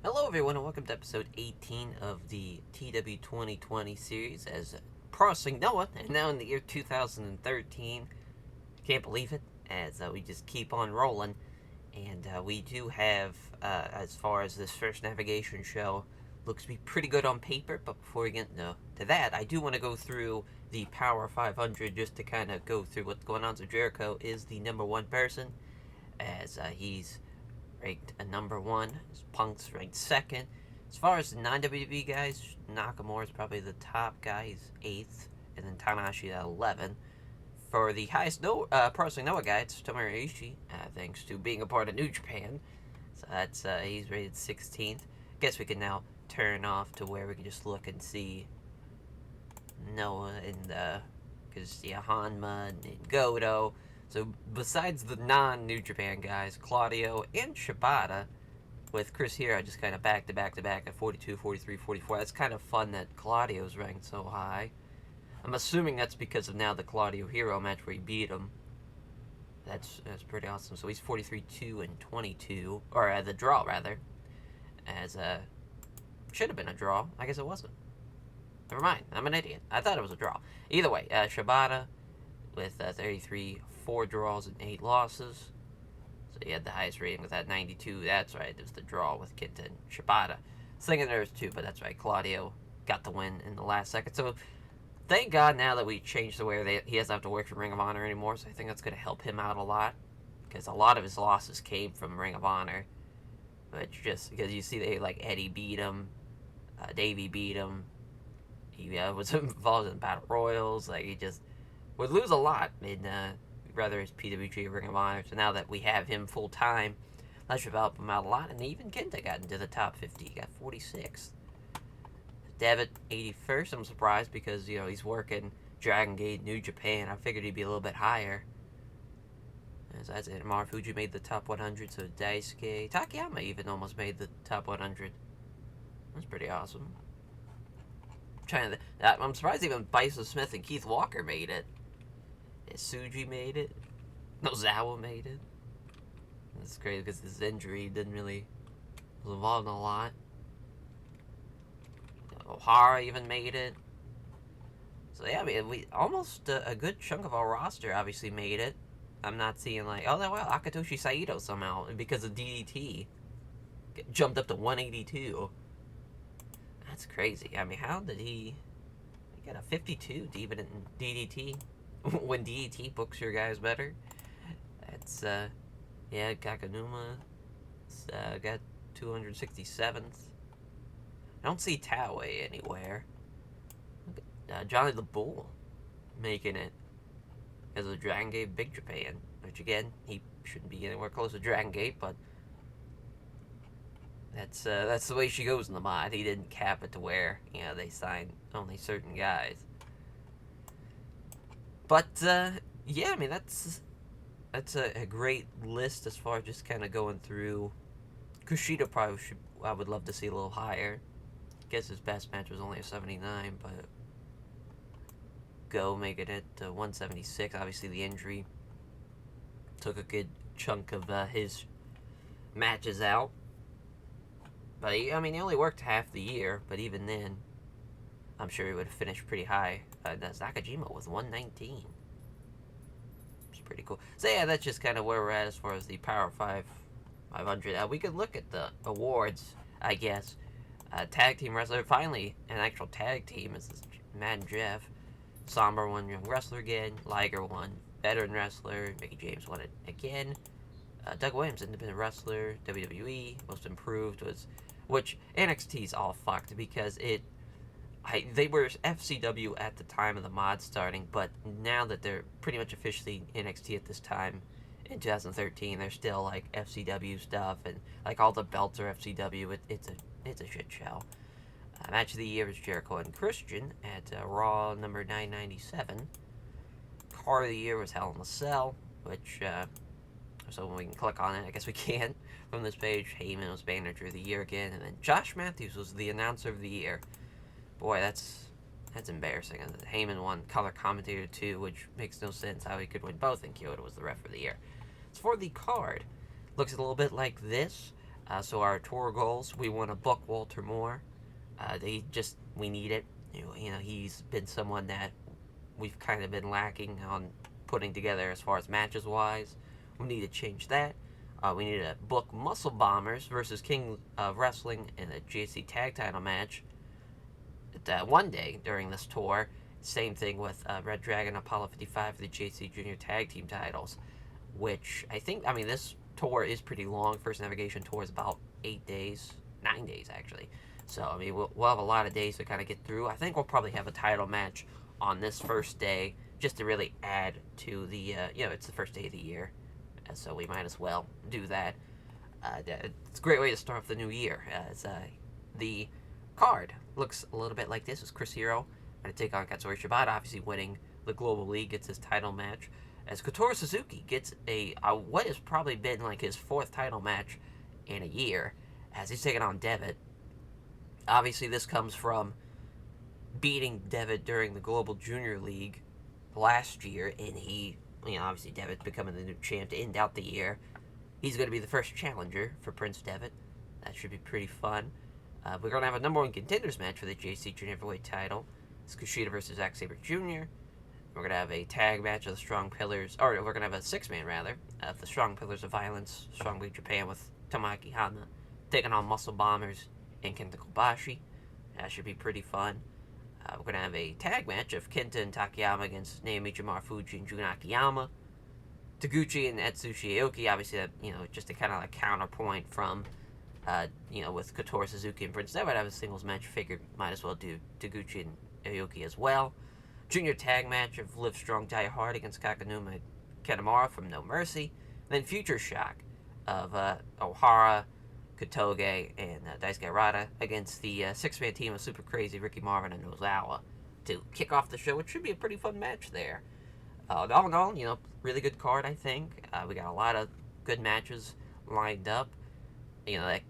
Hello everyone and welcome to episode 18 of the TEW 2020 series as Pro Wrestling Noah, and now in the year 2013. Can't believe it, as we just keep on rolling. And we do have, as far as this first navigation show, looks to be pretty good on paper. But before we get to that, I do want to go through the Power 500 just to kind of go through what's going on. So Jericho is the number one person, as he's ranked a number one. Punk's ranked second. As far as the non-WWE guys, Nakamura is probably the top guy. He's 8th. And then Tanahashi at 11. For the highest Pro Wrestling Noah guy, it's Tomohiro Ishii, thanks to being a part of New Japan. So that's he's rated 16th. Guess we can now turn off to where we can just look and see Noah and because Hanma and Goto. So besides the non-New Japan guys, Claudio and Shabbata, with Chris here, I just kind of back to back at 42, 43, 44. That's kind of fun that Claudio's ranked so high. I'm assuming that's because of now the Claudio Hero match where he beat him. That's pretty awesome. So he's 43, 2, and 22. Or the draw, rather. As should have been a draw. I guess it wasn't. Never mind. I'm an idiot. I thought it was a draw. Either way, Shabbata with 33, 4 draws and 8 losses. So he had the highest rating with that 92. That's right. It was the draw with Kenta and Shabbata. I was thinking there was 2, but that's right. Claudio got the win in the last second. So thank God now that we changed the way he doesn't have to work for Ring of Honor anymore. So I think that's going to help him out a lot. Because a lot of his losses came from Ring of Honor. But just because you see like Eddie beat him. Davey beat him. He was involved in Battle Royals. Like, he just would lose a lot in rather his PWG or Ring of Honor. So now that we have him full time, that should help him out a lot. And even Kenta got into the top 50. He got 46th. Devitt 81st. I'm surprised because he's working Dragon Gate, New Japan. I figured he'd be a little bit higher. As that's it. Marufuji made the top 100. So Daisuke Takayama even almost made the top 100. That's pretty awesome. I'm surprised even Bison Smith and Keith Walker made it. Suji made it. Nozawa made it. That's crazy because his injury was involved in a lot. O'Hara even made it. So yeah, I mean, we almost a good chunk of our roster obviously made it. I'm not seeing like, oh wow, Akatoshi Saito somehow because of DDT jumped up to 182. That's crazy. I mean, how did he got a 52 even in DDT? When DDT books your guys better. That's yeah, Kakanuma got 267th. I don't see Taue anywhere. Johnny the Bull making it as a Dragon Gate Big Japan, which again, he shouldn't be anywhere close to Dragon Gate, but that's the way she goes in the mod. He didn't cap it to where they sign only certain guys. But yeah, I mean that's a great list as far as just kind of going through. Kushida probably I would love to see a little higher. Guess his best match was only a 79, but Go making it to 176. Obviously the injury took a good chunk of his matches out. But he only worked half the year, but even then, I'm sure he would have finished pretty high. Nakajima with 119. It's pretty cool. So yeah, that's just kind of where we're at as far as the Power 500. We could look at the awards, I guess. Tag team wrestler, finally an actual tag team is Matt and Jeff. Somber won Young Wrestler again. Liger won Veteran Wrestler. Mickey James won it again. Doug Williams, Independent Wrestler. WWE Most Improved was, which NXT's all fucked because they were FCW at the time of the mod starting, but now that they're pretty much officially NXT at this time in 2013, they're still like FCW stuff, and like all the belts are FCW. It's a shit show. Match of the year was Jericho and Christian at Raw number 997. Car of the year was Hell in a Cell, which so when we can click on it, I guess we can from this page. Heyman was Manager of the Year again, and then Josh Matthews was the Announcer of the Year. Boy, that's embarrassing. And Heyman won Color Commentator too, which makes no sense how he could win both, and Kyoto was the Ref of the Year. As for the card, looks a little bit like this. So our tour goals, we want to book Walter Moore. We need it. He's been someone that we've kind of been lacking on putting together as far as matches wise. We need to change that. We need to book Muscle Bombers versus King of Wrestling in a GSC tag title match one day during this tour. Same thing with Red Dragon Apollo 55 for the JC Junior Tag Team titles, which this tour is pretty long. First Navigation tour is about 8 days, 9 days actually. So, we'll have a lot of days to kind of get through. I think we'll probably have a title match on this first day just to really add to the, it's the first day of the year. So we might as well do that. It's a great way to start off the new year. The card looks a little bit like this. It's Chris Hero going to take on Katsuyori Shabbata, obviously winning the Global League, gets his title match. As Kotaro Suzuki gets what has probably been like his 4th title match in a year, as he's taking on Devitt. Obviously, this comes from beating Devitt during the Global Junior League last year, and obviously Devitt becoming the new champ to end out the year. He's going to be the first challenger for Prince Devitt. That should be pretty fun. We're going to have a number 1 contenders match for the JC Junior Heavyweight title. It's Kushida versus Zack Saber Jr. We're going to have a tag match of the Strong Pillars, or we're going to have a 6-man rather, of the Strong Pillars of Violence, Strong League Japan with Tomoaki Hana taking on Muscle Bombers and Kenta Kobashi. That should be pretty fun. We're going to have a tag match of Kenta and Takayama against Naomichi Marufuji and Jun Akiyama. Taguchi and Atsushi Aoki, obviously, just a kind of like counterpoint from, with Kotaro Suzuki and Prince Devitt have a singles match. Figured might as well do Taguchi and Aoki as well. Junior tag match of Live Strong, Die Hard against Kakanuma and Kanemaru from No Mercy. Then Future Shock of Ohara, Kotoge, and Daisuke Harada against the 6-man team of Super Crazy, Ricky Marvin, and Nozawa to kick off the show, which should be a pretty fun match there. All in all, really good card, I think. We got a lot of good matches lined up. That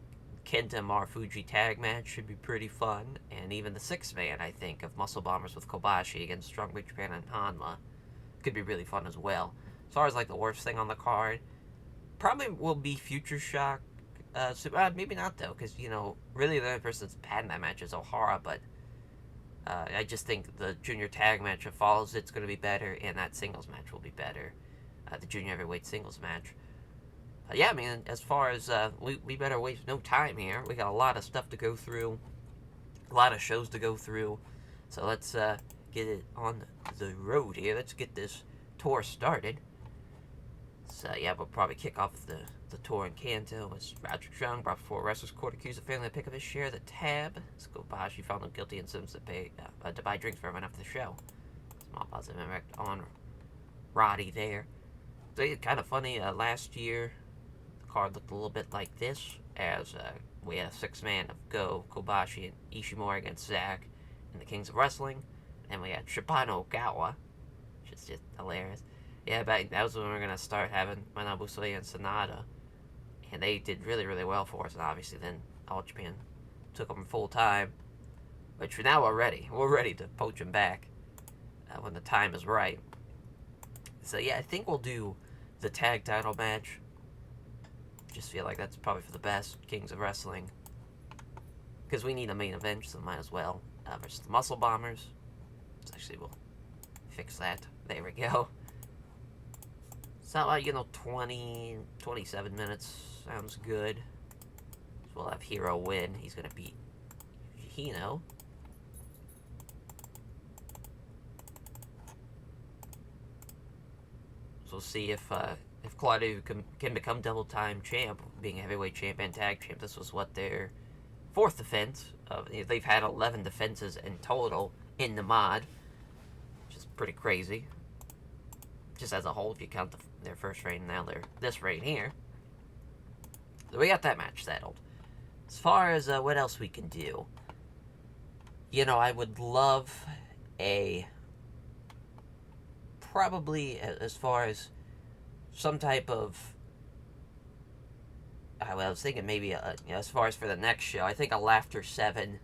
Kenta Marufuji tag match should be pretty fun. And even the 6-man, I think, of Muscle Bombers with Kobashi against Strong League Japan and Hanma could be really fun as well. As far as, the worst thing on the card, probably will be Future Shock. Maybe not, though, because, really the only person that's bad in that match is Ohara, but I just think the junior tag match that follows it's going to be better, and that singles match will be better. The junior heavyweight singles match. As far as, we better waste no time here. We got a lot of stuff to go through, a lot of shows to go through, so let's get it on the road here. Let's get this tour started. So, we'll probably kick off the tour in Kanto as Roger Chung brought before Wrestlers Court accused the family to pick up his share of the tab. Kobashi found him guilty and sentenced to buy drinks for everyone after the show. Small positive impact on Roddy there. So it's kind of funny, last year the card looked a little bit like this, as we had a 6-man of Go, Kobashi, and Ishimori against Zack and the Kings of Wrestling. And we had Shibano Ogawa, which is just hilarious. But that was when we were going to start having Manabu Soya and Sonata. And they did really, really well for us. And obviously then All Japan took them full time. Which for now we're ready. We're ready to poach them back when the time is right. So I think we'll do the tag title match. Just feel like that's probably for the best. Kings of Wrestling. Because we need a main event, so might as well. Versus the Muscle Bombers. So actually we'll fix that. There we go. So, 27 minutes sounds good. So we'll have Hero win. He's going to beat Hino. So we'll see if Claudio can become double-time champ, being a heavyweight champ and tag champ. This was their 4th defense. They've had 11 defenses in total in the mod, which is pretty crazy. Just as a whole, if you count their first reign, now this reign here. So we got that match settled. As far as what else we can do, I would love probably as far as some type of, I was thinking maybe as far as for the next show, I think a Laughter 7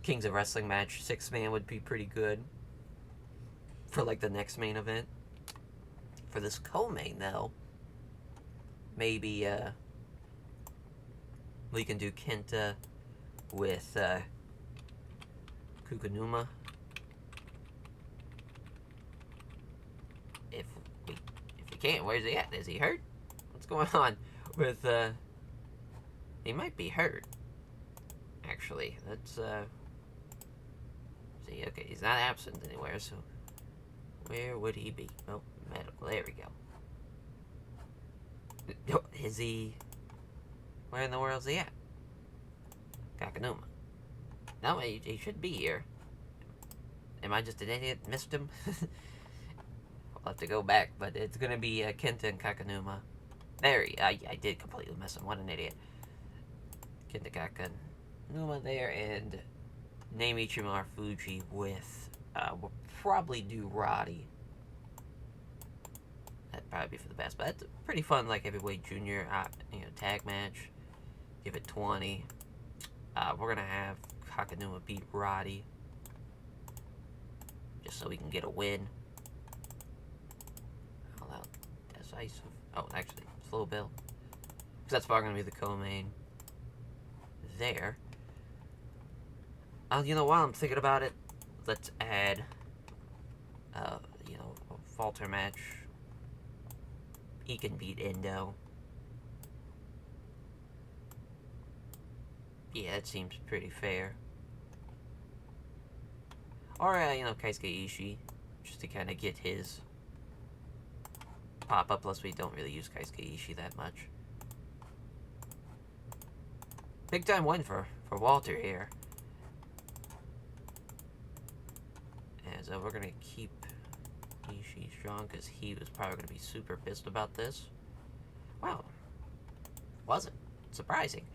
Kings of Wrestling match, 6-man would be pretty good for the next main event. For this co-main, though, maybe We can do Kenta with Kukanuma. If we can't, where's he at? Is he hurt? What's going on with he might be hurt. Actually, let's see. Okay, he's not absent anywhere, so where would he be? Oh, medical. There we go. Is he? Where in the world is he at? Kakanuma. No, he should be here. Am I just an idiot? Missed him? I'll have to go back, but it's gonna be Kenta and Kakanuma. There, I did completely miss him. What an idiot. Kenta Kakanuma there, and Namichi Marufuji with, we'll probably do Roddy. That'd probably be for the best, but that's a pretty fun, like, heavyweight junior, tag match. Give it 20. We're gonna have Kakanuma beat Roddy, just so we can get a win. Allow decisive. Oh, actually, slow bill, because that's probably gonna be the co-main. There. While I'm thinking about it, let's add, a falter match. He can beat Endo. Yeah, that seems pretty fair. Or, Keisuke Ishii, just to kind of get his pop-up, plus we don't really use Keisuke Ishii that much. Big time win for Walter here. And so we're going to keep Ishii strong, because he was probably going to be super pissed about this. Wow. Wasn't. Surprising.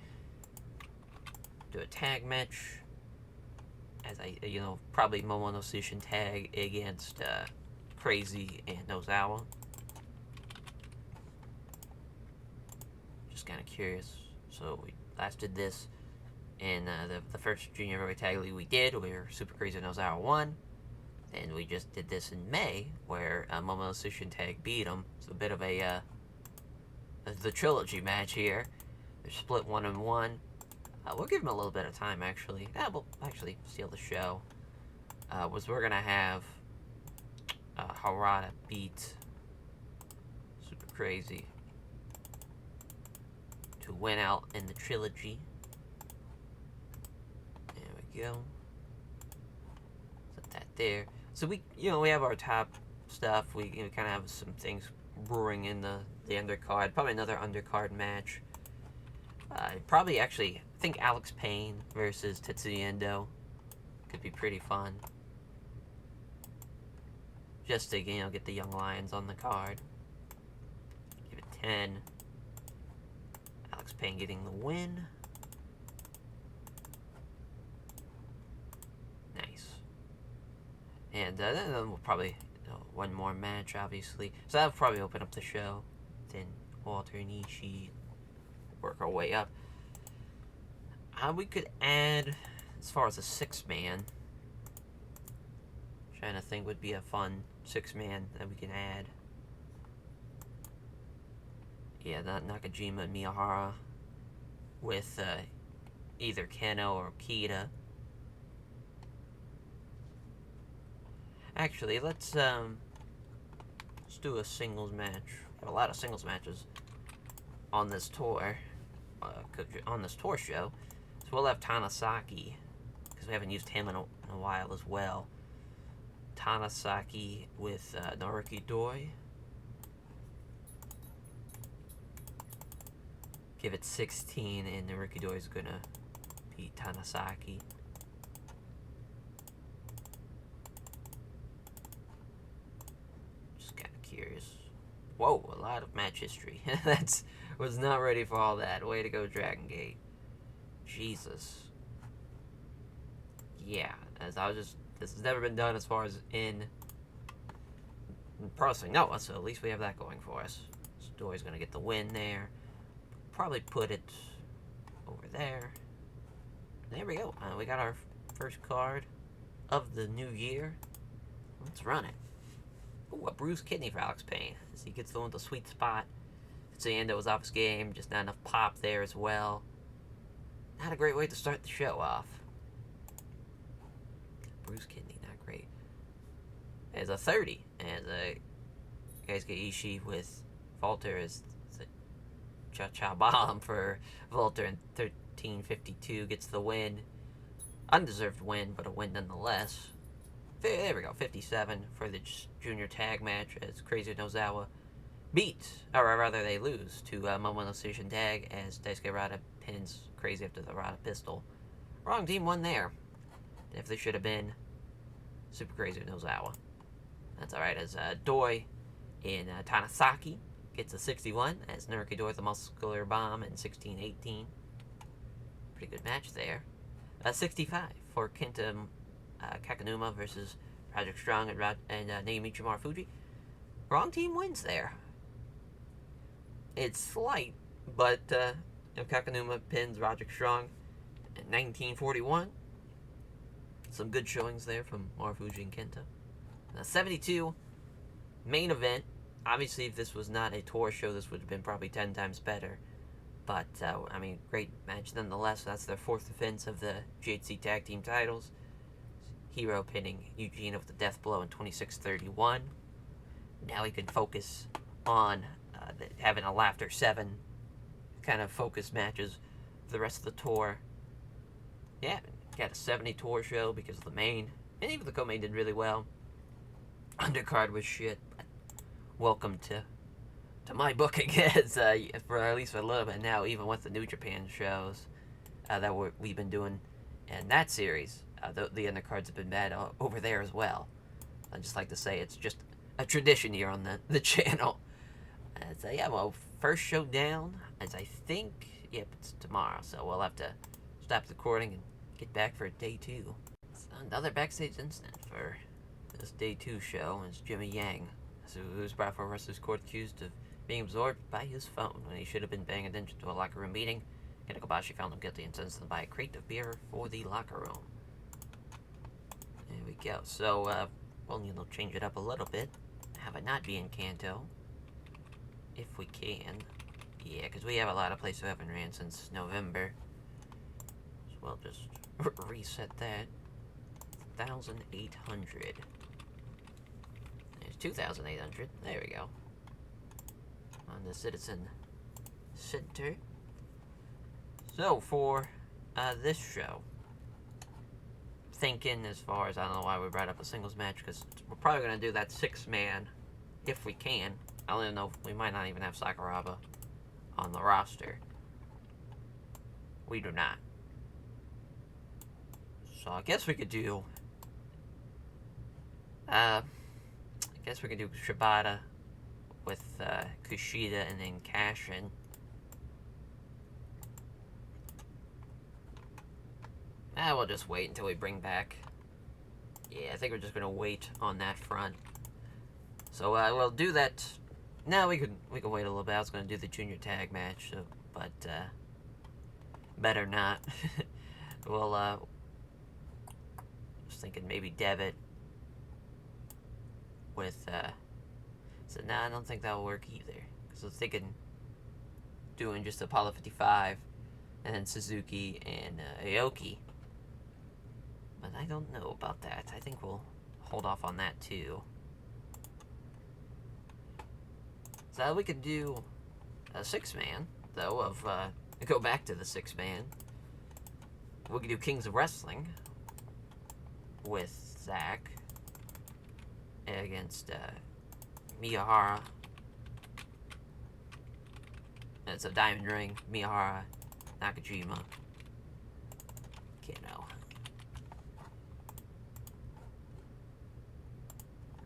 Do a tag match. As probably Momono Sushin tag against Crazy and Nozawa. Just kind of curious. So we last did this in the first Junior Heavyweight Tag League we did, where Super Crazy Nozawa won. And we just did this in May, where Momono Sushin tag beat him. It's a bit of the trilogy match here. They're split 1-1. We'll give him a little bit of time, actually. We'll actually steal the show. We're going to have Harada beat Super Crazy to win out in the trilogy. There we go. Set that there. So we have our top stuff. We kind of have some things brewing in the undercard. Probably another undercard match. Probably, actually, I think Alex Payne versus Tetsuyando could be pretty fun. Just to, get the Young Lions on the card. Give it 10. Alex Payne getting the win. Nice. And then we'll probably, one more match, obviously. So that'll probably open up the show. Then Walter and Ishii work our way up. We could add, as far as a 6-man, trying to think would be a fun 6-man that we can add. Yeah, Nakajima and Miyahara with either Keno or Kida. Actually, let's do a singles match. We have a lot of singles matches on this tour, on this tour show. So we'll have Tanasaki, because we haven't used him in a while as well. Tanasaki with Naruki Doi. Give it 16, and Naruki Doi is gonna beat Tanasaki. Just kind of curious. Whoa, a lot of match history. Was not ready for all that. Way to go, Dragon Gate. Jesus. Yeah, this has never been done as far as in Pro Wrestling Noah, so at least we have that going for us. So Doi's gonna get the win there. Probably put it over there. There we go. We got our first card of the new year. Let's run it. Ooh, a bruised kidney for Alex Payne, as he gets the sweet spot. Tetsuyando was off his game, just not enough pop there as well. not a great way to start the show off. Bruce Kidney, not great. As a 30, as a Keisuke Ishii with Walter as the cha-cha bomb for Walter in 13:52 gets the win. Undeserved win, but a win nonetheless. There we go, 57 for the junior tag match as Crazy Nozawa they lose to Momo Decision Tag as Daisuke Rada pins Crazy after the Rada pistol. Wrong team won there. Definitely should have been Super Crazy Nozawa. That's alright, as Doi in Tanasaki gets a 61 as Naruki Doi the Muscular Bomb in 16:18. Pretty good match there. 65 for Kenta Kakanuma versus Project Strong and Naomichi Marufuji. Wrong team wins there. It's slight, but Kakanuma pins Project Strong in 1941. Some good showings there from Marufuji and Kenta. 72, main event. Obviously, if this was not a tour show, this would have been probably 10 times better. But, I mean, great match nonetheless. That's their fourth defense of the GHC Tag Team titles. Hero pinning Eugene with the death blow in 26:31. Now he can focus on having a Laughter 7 kind of focus matches for the rest of the tour. Yeah, got a 70 tour show because of the main. And even the co-main did really well. Undercard was shit. But welcome to my booking as for at least a little bit now, even with the New Japan shows that we've been doing in that series. The undercards have been bad over there as well. I just like to say it's just a tradition here on the channel. So yeah, well, first show down, as I think, yep, it's tomorrow, so we'll have to stop the recording and get back for day 2. So another backstage incident for this day 2 show is Jimmy Yang, who was brought for Wrestlers Court accused of being absorbed by his phone when he should have been paying attention to a locker room meeting. Kenta Kobashi found him guilty and sentenced him to buy a crate of beer for the locker room. There we go. So, well, change it up a little bit. Have it not be in Kanto. If we can. Yeah, because we have a lot of places who haven't ran since November. So we'll just reset that. 1,800. There's 2,800. There we go. On the Citizen Center. So, for this show, thinking as far as, I don't know why we brought up a singles match, because we're probably going to do that 6-man, if we can. I don't even know if we might not even have Sakuraba on the roster. We do not. So I guess we could do Shabbata with Kushida and then cash in. We'll just wait until we bring back. Yeah, I think we're just gonna wait on that front. So we'll do that. No, we can wait a little bit. I was gonna do the junior tag match, but better not. We'll was thinking maybe Devitt with so no, I don't think that'll work either. Because I was thinking doing just Apollo 55 and then Suzuki and Aoki. But I don't know about that. I think we'll hold off on that too. So we could do a 6-man, though, of, go back to the 6-man. We could do Kings of Wrestling with Zack against, Miyahara. It's a diamond ring. Miyahara, Nakajima, Kano.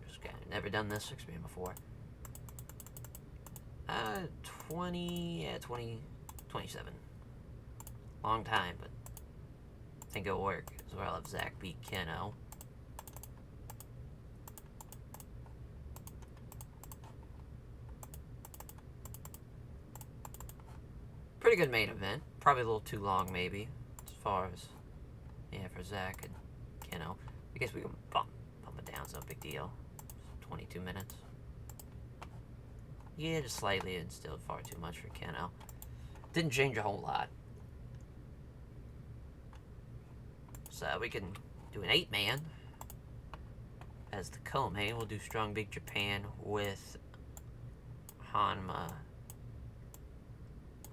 Just kind of never done this 6-man before. 27. Long time, but I think it'll work as well if Zack beat Keno. Pretty good main event. Probably a little too long, maybe, as far as, yeah, for Zack and Keno. I guess we can bump it down, it's no big deal. 22 minutes. Yeah, just slightly, and still far too much for Keno. Didn't change a whole lot. So we can do an 8-man as the co-main. We'll do Strong Big Japan with Hanma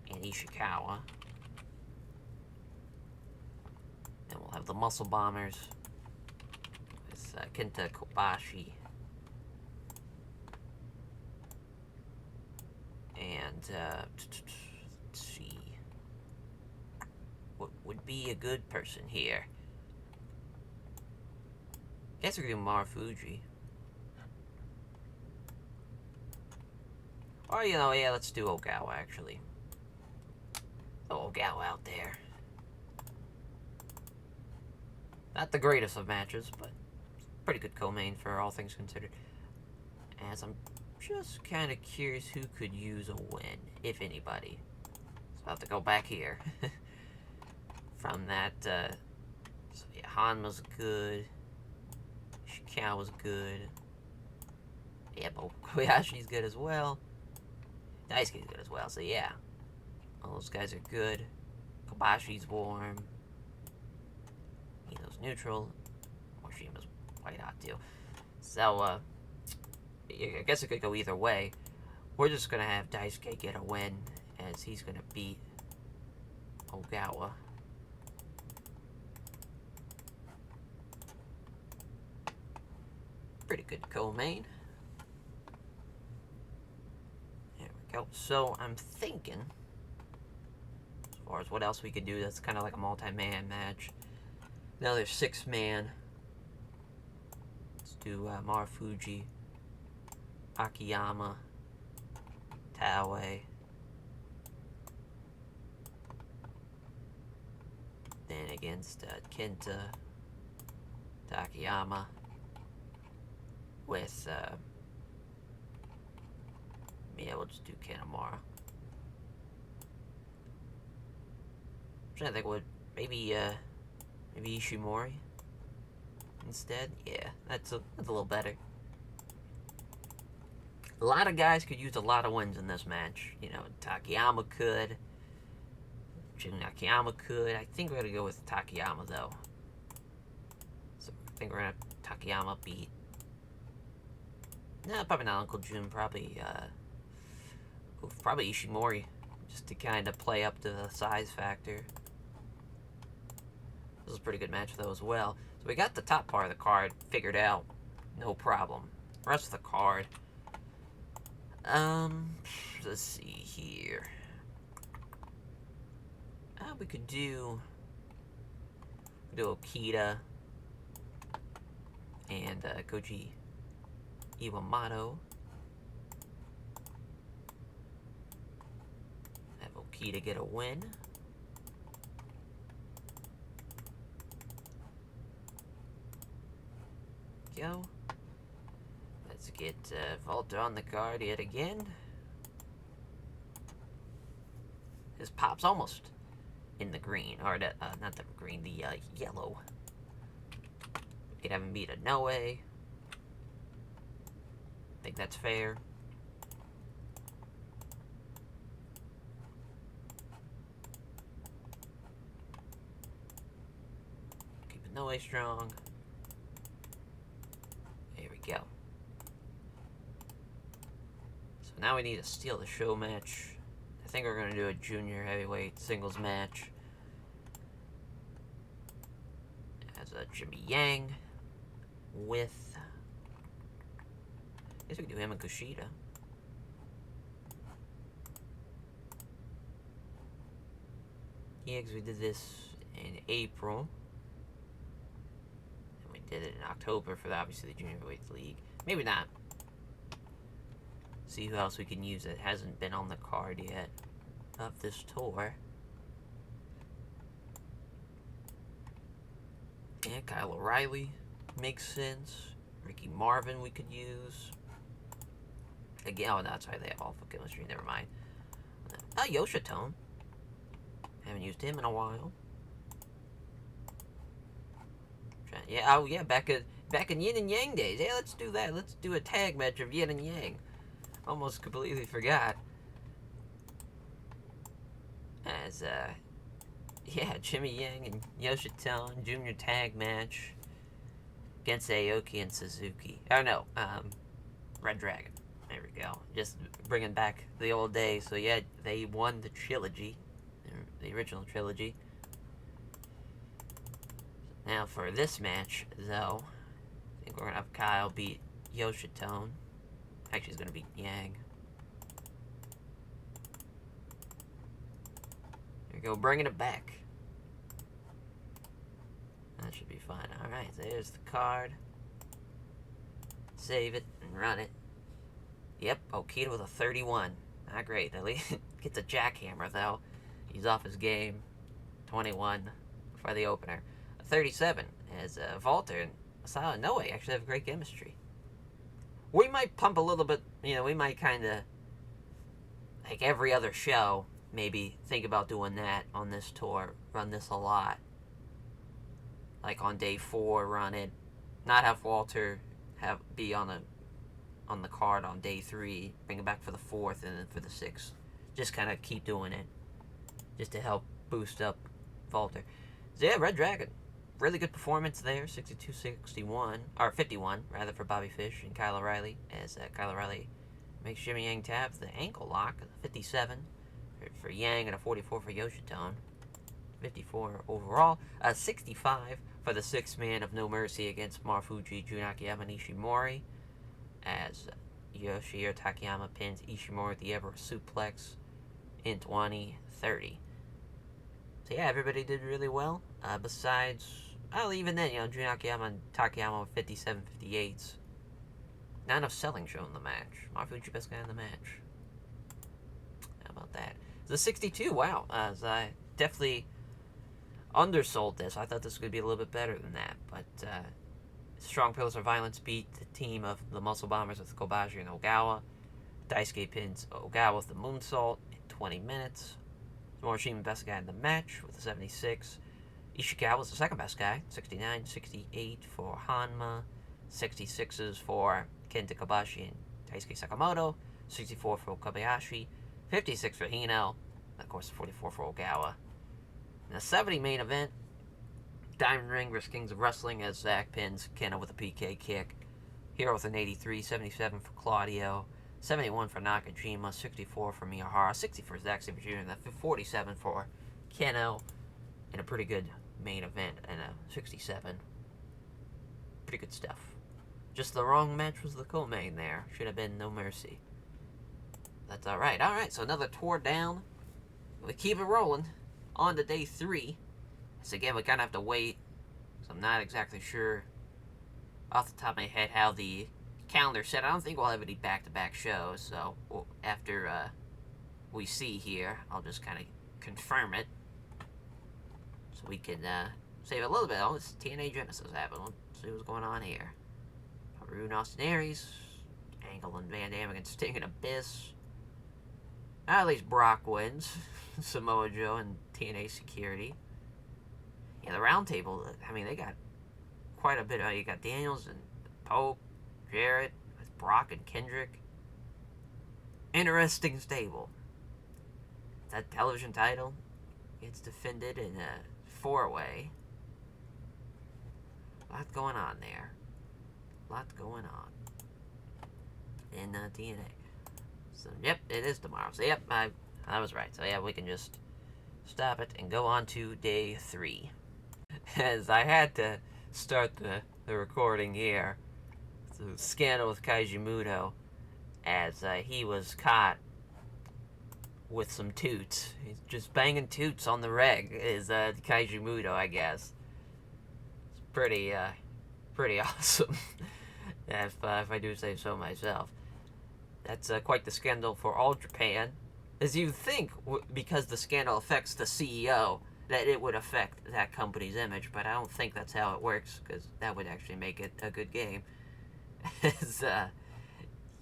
and Ishikawa. And we'll have the Muscle Bombers with Kenta Kobashi and let's see, what would be a good person here? Guess we could do Marufuji. Or, you know, yeah, let's do Ogawa, actually. Throw Ogawa out there. Not the greatest of matches, but pretty good co-main for all things considered. As I'm just kind of curious who could use a win, if anybody. So I'll have to go back here. From that, so yeah, Hanma's good. Ishikawa's good. Yeah, but Kobayashi's good as well. Daisuke's good as well, so yeah. All those guys are good. Kobashi's warm. Ino's neutral. Morishima's quite hot too. So, I guess it could go either way. We're just gonna have Daisuke get a win, as he's gonna beat Ogawa. Pretty good co-main. There we go. So, I'm thinking, as far as what else we could do, that's kind of like a multi-man match. Another 6-man. Let's do Marufuji, Akiyama, Taue. Then against Kenta, Takayama. With, yeah, we'll just do Kanemaru. I'm trying to think what, maybe Ishimori instead? Yeah, that's a little better. A lot of guys could use a lot of wins in this match. You know, Takayama could. Jin Akiyama could. I think we're going to go with Takayama, though. So I think we're going to have Takayama beat. No, probably not Uncle Jun. Probably Ishimori. Just to kind of play up the size factor. This is a pretty good match, though, as well. So we got the top part of the card figured out. No problem. The rest of the card. Let's see here. We could do Okita and Koji Iwamoto. Have Okita get a win. Go. Let's get Volta on the card yet again. His pop's almost in the green, or not the green, the yellow. We could have him beat a Noe. I think that's fair. Keep Noe strong. There we go. So now we need to steal the show match. I think we're going to do a junior heavyweight singles match as a Jimmy Yang with, I guess we could do him and Kushida. Yeah, because we did this in April. And we did it in October for obviously the Junior Heavyweight League. Maybe not. See who else we can use that hasn't been on the card yet of this tour. Yeah, Kyle O'Reilly makes sense. Ricky Marvin we could use. Again, oh, no, that's right, they have awful chemistry, never mind. Yoshitone. Haven't used him in a while. Yeah, oh yeah, back in Yin and Yang days. Yeah, let's do that. Let's do a tag match of Yin and Yang. Almost completely forgot. As Yeah, Jimmy Yang and Yoshitone Junior Tag Match against Aoki and Suzuki. Oh no, Red Dragon. There we go. Just bringing back the old days. So yeah, they won the trilogy, the original trilogy. Now for this match, though, I think we're gonna have Kyle beat Yoshitone. Actually, he's gonna beat Yang. There we go, bringing it back. That should be fun. Alright, so there's the card. Save it and run it. Yep, Okita with a 31. Not great. At least gets a jackhammer, though. He's off his game. 21 for the opener. A 37 as Walter and Asao Noe actually have great chemistry. We might pump a little bit, we might kind of, like every other show, maybe think about doing that on this tour. Run this a lot. Like on day 4, run it. Not have Walter be on the card on day 3. Bring it back for the 4th and then for the 6th. Just kind of keep doing it, just to help boost up Walter. So yeah, Red Dragon, really good performance there. 62-61 or 51 rather for Bobby Fish and Kyle O'Reilly as Kyle O'Reilly makes Jimmy Yang tap the ankle lock. 57 for Yang and a 44 for Yoshitone. 54 overall. 65 for the 6th man of No Mercy against Marufuji, Jun Akiyama, and Ishimori, as Yoshihiro Takayama pins Ishimori with the Everest suplex in 20-30. So yeah, everybody did really well. Besides, well, even then, Jun Akiyama and Takayama with 57-58s. Not enough selling show in the match. Marufuji best guy in the match. How about that? The 62, wow. As I definitely undersold this. I thought this would be a little bit better than that, but Strong Pillars of Violence beat the team of the Muscle Bombers with Kobashi and Ogawa. Daisuke pins Ogawa with the moonsault in 20 minutes. Morishima best guy in the match with a 76. Ishikawa was the second best guy, 69, 68 for Hanma, 66s for Kenta Kobashi and Daisuke Sakamoto, 64 for Kobayashi, 56 for Hino, and of course 44 for Ogawa. In the 70 main event, Diamond Ring vs. Kings of Wrestling as Zack pins Kenta with a PK kick. Hero with an 83, 77 for Claudio, 71 for Nakajima, 64 for Miyahara, 60 for Zack Saber Jr., and 47 for Keno in a pretty good main event, and a 67. Pretty good stuff. Just the wrong match was the co-main there. Should have been No Mercy. That's alright. Alright, so another tour down. We keep it rolling. On to day 3. So again, we kind of have to wait. So I'm not exactly sure off the top of my head how the calendar set. I don't think we'll have any back-to-back shows. So after we see here, I'll just kind of confirm it. So we can save a little bit. Oh, this TNA Genesis happened. Let's see what's going on here. Haru and Austin Aries. Angle and Van Dam against Sting and Abyss. At least Brock wins. Samoa Joe and TNA Security. Yeah, the round table, I mean, they got quite a bit. You got Daniels and Pope, Jarrett, with Brock and Kendrick. Interesting stable. That television title gets defended in a 4-way. A lot going on there. A lot going on in TNA. So, yep, it is tomorrow. So, yep, I was right. So, yeah, we can just stop it and go on to day 3. As I had to start the recording here, the scandal with Kaiji Muto, as he was caught with some toots. He's just banging toots on the reg, is Kaiji Muto, I guess. It's pretty awesome, if I do say so myself. That's quite the scandal for All Japan. As you think, because the scandal affects the CEO, that it would affect that company's image, but I don't think that's how it works, because that would actually make it a good game. As,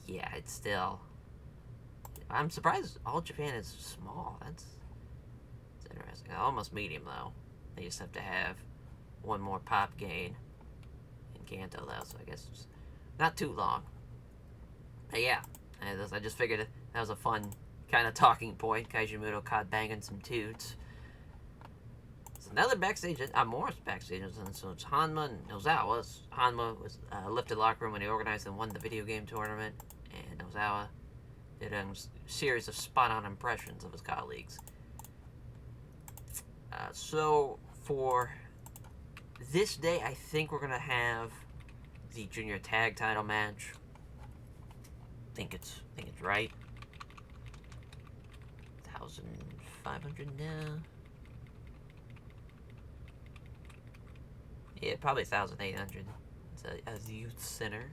yeah, it's still... I'm surprised All Japan is small. That's interesting. Almost medium, though. They just have to have one more pop gain in Kanto, though, so I guess it's not too long. But yeah, I just figured that was a fun kind of talking point. Kaiji Muto caught banging some toots. another backstage, more backstage incidents. So it's Hanma and Nozawa. Hanma was lifted locker room when he organized and won the video game tournament, and Nozawa did a series of spot-on impressions of his colleagues. So for this day, I think we're gonna have the junior tag title match. Think it's right. 1,500 now. Yeah, probably 1,800. It's a youth center.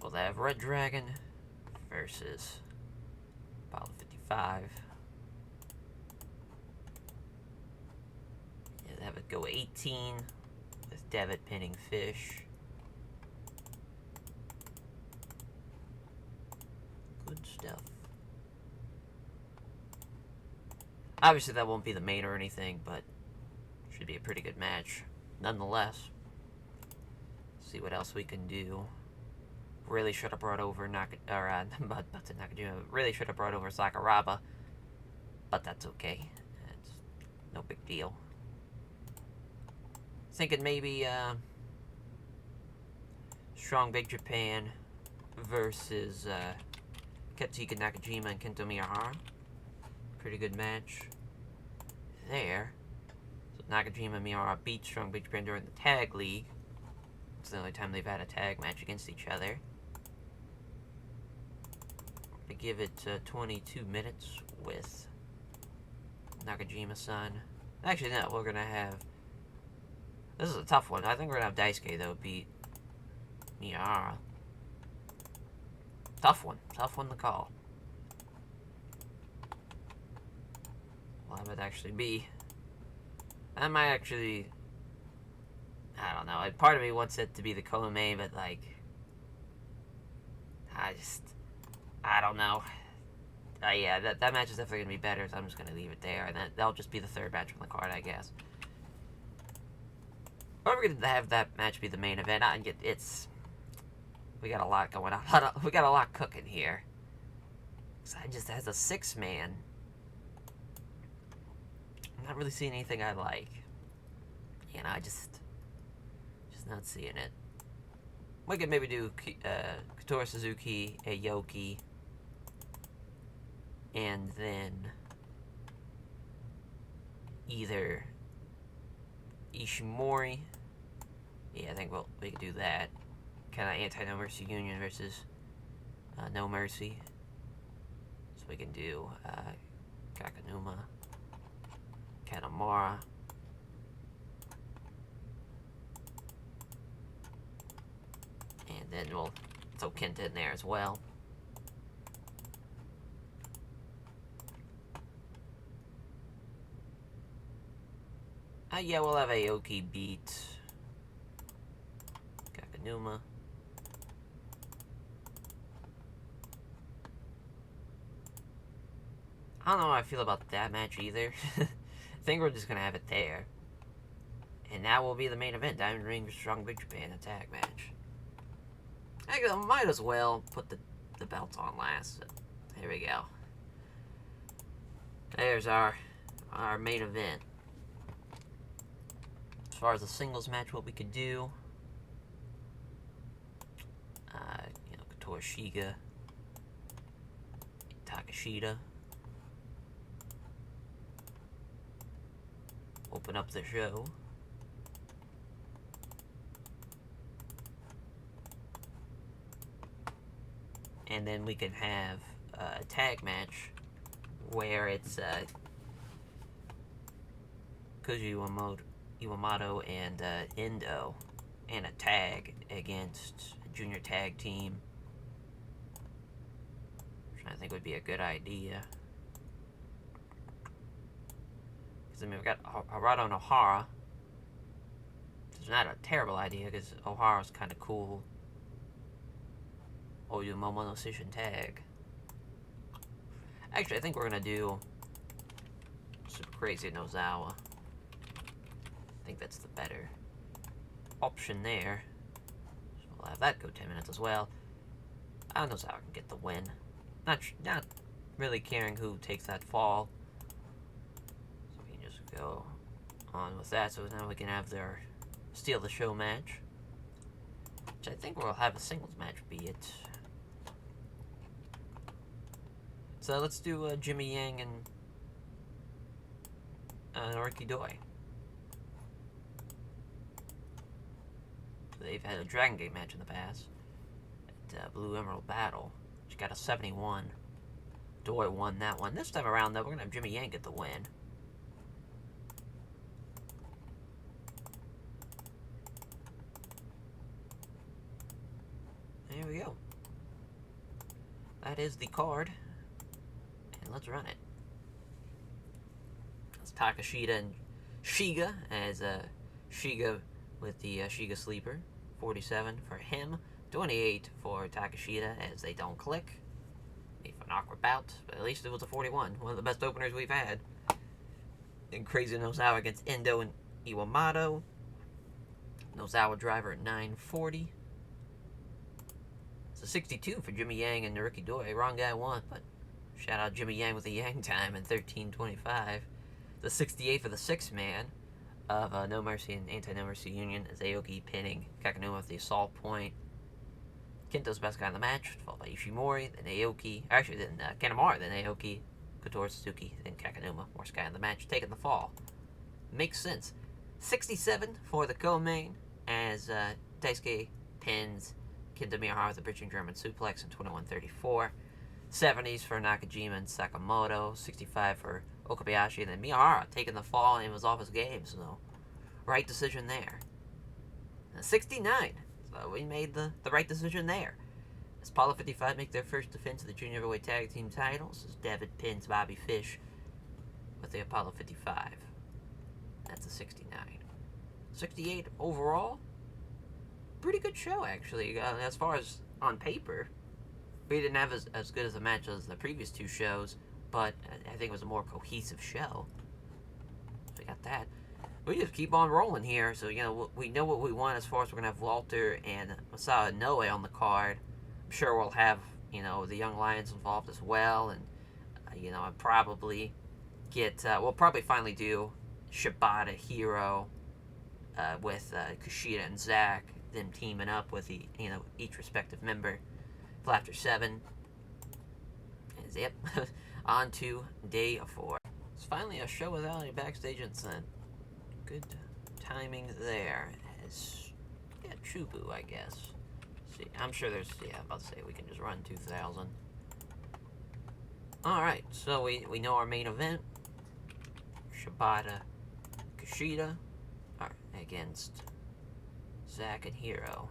We'll have Red Dragon versus Apollo 55. Yeah, have it go 18 with Devitt pinning Fish. Good stuff. Obviously, that won't be the main or anything, but should be a pretty good match nonetheless. See what else we can do. Really should have brought over Nakajima. Really should have brought over Sakuraba, but that's okay. It's no big deal. Thinking maybe Strong Big Japan versus Katsuhiko Nakajima and Kento Miyahara. Pretty good match there. So Nakajima and Miyahara beat Strong Big Japan during the tag league. It's the only time they've had a tag match against each other. To give it 22 minutes with Nakajima-san. Actually, no, we're gonna have. This is a tough one. I think we're gonna have Daisuke though beat Miyahara. Tough one to call. Well, that would actually be. That might actually. I don't know. Part of me wants it to be the co-main, but like, I don't know. Yeah, that match is definitely gonna be better, so I'm just gonna leave it there, and that'll just be the third match on the card, I guess. Or we're gonna have that match be the main event. We got a lot going on. We got a lot cooking here. So I just as a 6-man, I'm not really seeing anything I like. You know, I just not seeing it. We could maybe do Katori Suzuki, Aoki, and then either Ishimori. Yeah, I think we could do that. Kind of anti-No Mercy Union versus No Mercy. So we can do Kakanuma, Kanamara. And then we'll throw Kenta in there as well. Yeah, we'll have Aoki beat Kakanuma. I don't know how I feel about that match either. I think we're just gonna have it there. And that will be the main event. Diamond Ring vs. Strong Big Japan, a tag match. I might as well put the belts on last. So here we go. There's our main event. As far as the singles match, what we could do, Katori Shiga, Takeshita. Open up the show. And then we can have a tag match where it's Koji Iwamoto and Endo and a tag against a junior tag team. Which I think would be a good idea. Because, I mean, we've got Harada and Ohara. It's not a terrible idea because Ohara's kind of cool. Oyu Momono Session tag. Actually, I think we're gonna do Super Crazy Nozawa. I think that's the better option there. So we'll have that go 10 minutes as well. Nozawa can get the win. Not really caring who takes that fall. So we can just go on with that. So now we can have their Steal the Show match, which I think we'll have a singles match, be it. So let's do Jimmy Yang and Naruki Doi. So they've had a Dragon Gate match in the past at Blue Emerald Battle. She got a 71. Doi won that one. This time around, though, we're going to have Jimmy Yang get the win. There we go. That is the card. And let's run it. It's Takashita and Shiga, as Shiga with the Shiga Sleeper. 47 for him. 28 for Takashita, as they don't click. Made for an awkward bout, but at least it was a 41. One of the best openers we've had. And Crazy Nozawa against Endo and Iwamato. Nozawa driver at 940. It's a 62 for Jimmy Yang and Naruki Doi. Wrong guy won, but shout out Jimmy Yang with the Yang time in 13:25. The 68 for the 6-man of No Mercy and Anti-No Mercy Union, as Aoki pinning Kakanuma with the assault point. Kento's best guy in the match, followed by Ishimori, then Aoki, actually then Kanemaru, then Aoki, Kotori, Suzuki, then Kakanuma, worst guy in the match, taking the fall. Makes sense. 67 for the co-main, as Daisuke pins Kenta Miyahara with a bridging German suplex in 21:34. 70s for Nakajima and Sakamoto. 65 for Okabayashi, and then Miyahara taking the fall and was off his game, so right decision there. 69. So we made the right decision there. As Apollo 55 make their first defense of the Junior Heavyweight Tag Team titles, as David pins Bobby Fish with the Apollo 55. That's a 69. 68 overall. Pretty good show, actually. As far as on paper, we didn't have as good as a match as the previous two shows, but I think it was a more cohesive show. So we got that. We just keep on rolling here, so, you know, we know what we want as far as we're going to have Walter and Masawa Inoue on the card. I'm sure we'll have, you know, the Young Lions involved as well, and, you know, I'll probably get, we'll probably finally do Shabbata Hero with Kushida and Zack, them teaming up with the, you know, each respective member. After 7. And yep, on to day 4. It's finally a show without any backstage incident. Good timing there. As yeah, Chubu, I guess. See, I'm sure there's, yeah, I'm about to say we can just run 2000. Alright, so we know our main event. Shabbata Kishida against Zack and Hero.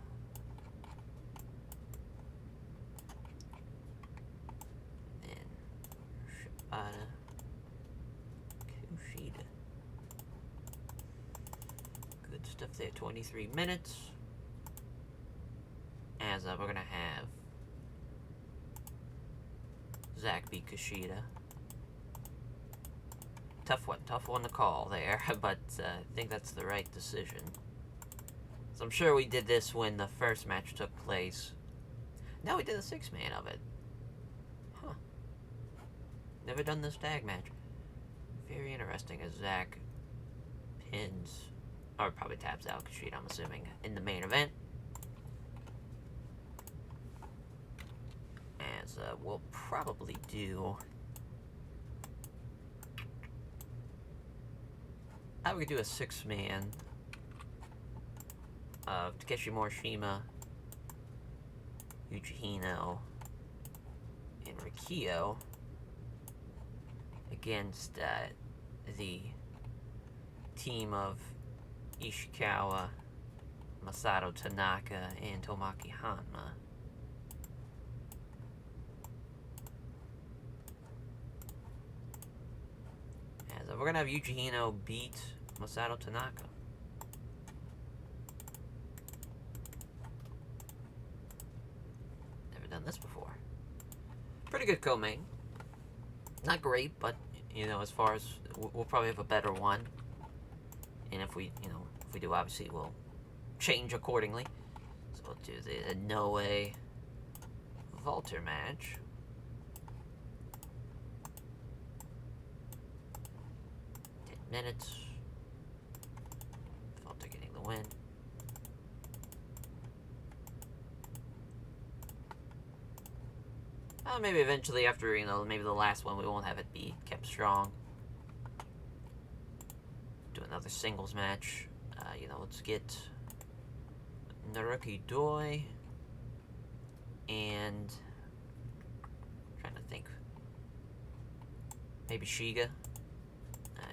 Shabbata Kushida. Good stuff there. 23 minutes. As we're gonna have Zack beat Kushida. Tough one to call there, but I think that's the right decision. So I'm sure we did this when the first match took place. No, we did a 6-man of it. Huh. Never done this tag match. Very interesting, as Zack pins, or probably taps out Kushida, I'm assuming, in the main event. As we'll probably do... I would do a 6-man of Takeshi Morishima, Yuji Hino, and Rikio against the team of Ishikawa, Masato Tanaka, and Tomoaki Hanma. As we're gonna have Yuji Hino beat Masato Tanaka. Never done this before. Pretty good co-main. Not great, but, you know, as far as, we'll probably have a better one. And if we, you know, if we do, obviously, we'll change accordingly. So we'll do the Inoue Walter match. minutes. Falter getting the win. Maybe eventually after, maybe the last one, we won't have it be kept strong. Do another singles match. Let's get Naruki Doi and I'm trying to think. Maybe Shiga.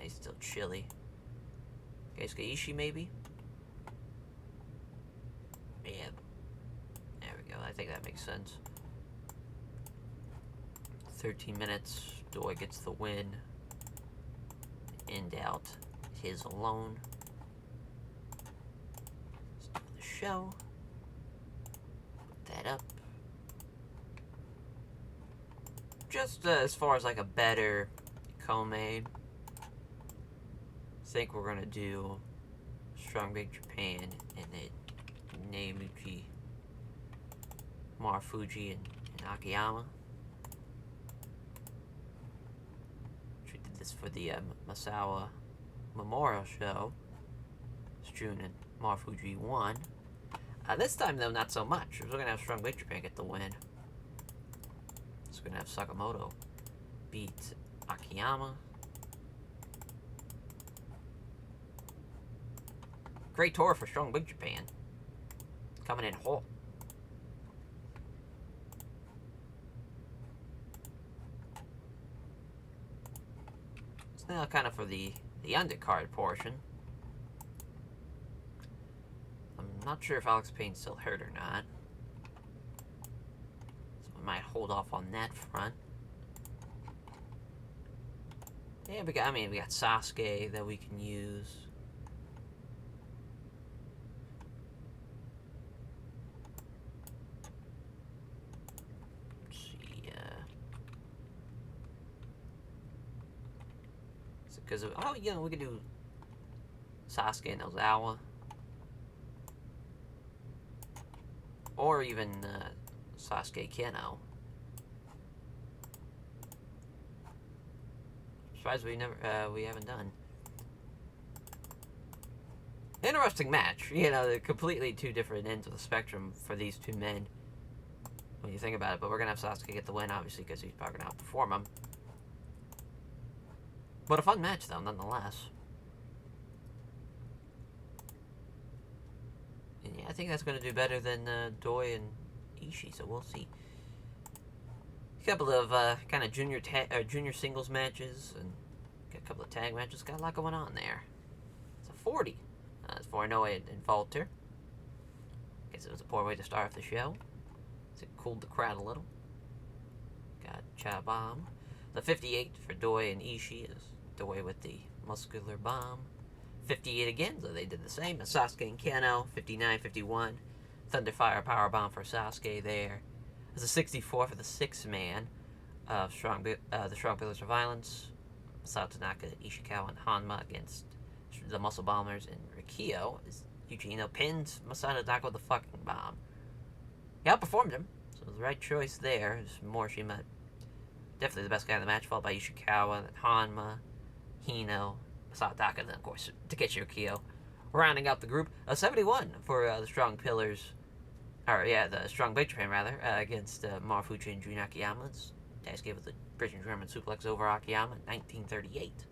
He's still chilly. Keisuke Ishii, maybe? Yeah. There we go. I think that makes sense. 13 minutes. Doi gets the win. End out his alone. Start the show. Put that up. Just as far as like a better co-main, I think we're gonna do Strong Big Japan and then Neimuchi, Marufuji, and Akiyama. We did this for the Masawa Memorial Show. It's June and Marufuji won. This time though, not so much. We're gonna have Strong Big Japan get the win. So we're gonna have Sakamoto beat Akiyama. Great tour for Strong Big Japan. Coming in hot. It's now kind of for the undercard portion. I'm not sure if Alex Payne's still hurt or not. So we might hold off on that front. Yeah, we got Sasuke that we can use. Let's see, because we could do Sasuke and Ozawa, or even Sasuke Keno. Surprised we haven't done. Interesting match. They're completely two different ends of the spectrum for these two men when you think about it. But we're gonna have Sasuke get the win, obviously, because he's probably gonna outperform him. But a fun match, though, nonetheless. And yeah, I think that's gonna do better than Doi and Ishii, so we'll see. A couple of kind of junior singles matches and got a couple of tag matches. Got a lot going on there. It's a 40. It's for Inoue and Falter. Guess it was a poor way to start off the show. It cooled the crowd a little. Got Cha Bomb. The 58 for Doi and Ishii is Doi with the muscular bomb. 58 again, so they did the same. Sasuke and Kano. 59, 51. Thunderfire Powerbomb for Sasuke there. There's a 64 for the 6-man of the Strong Pillars of Violence. Masato Tanaka, Ishikawa, and Hanma against the Muscle Bombers, and Rikio is Yujino pins Masato Tanaka with the fucking bomb. He outperformed him, so it was the right choice there. Morishima, definitely the best guy in the match, followed by Ishikawa, then Hanma, Hino, Masato Tanaka, and then of course Takeshi Rikio. Rounding out the group, a 71 for the Strong Pillars. The Strong Big Japan, rather, against Marufuji and Jun Akiyama. Daisuke with the British German suplex over Akiyama in 1938.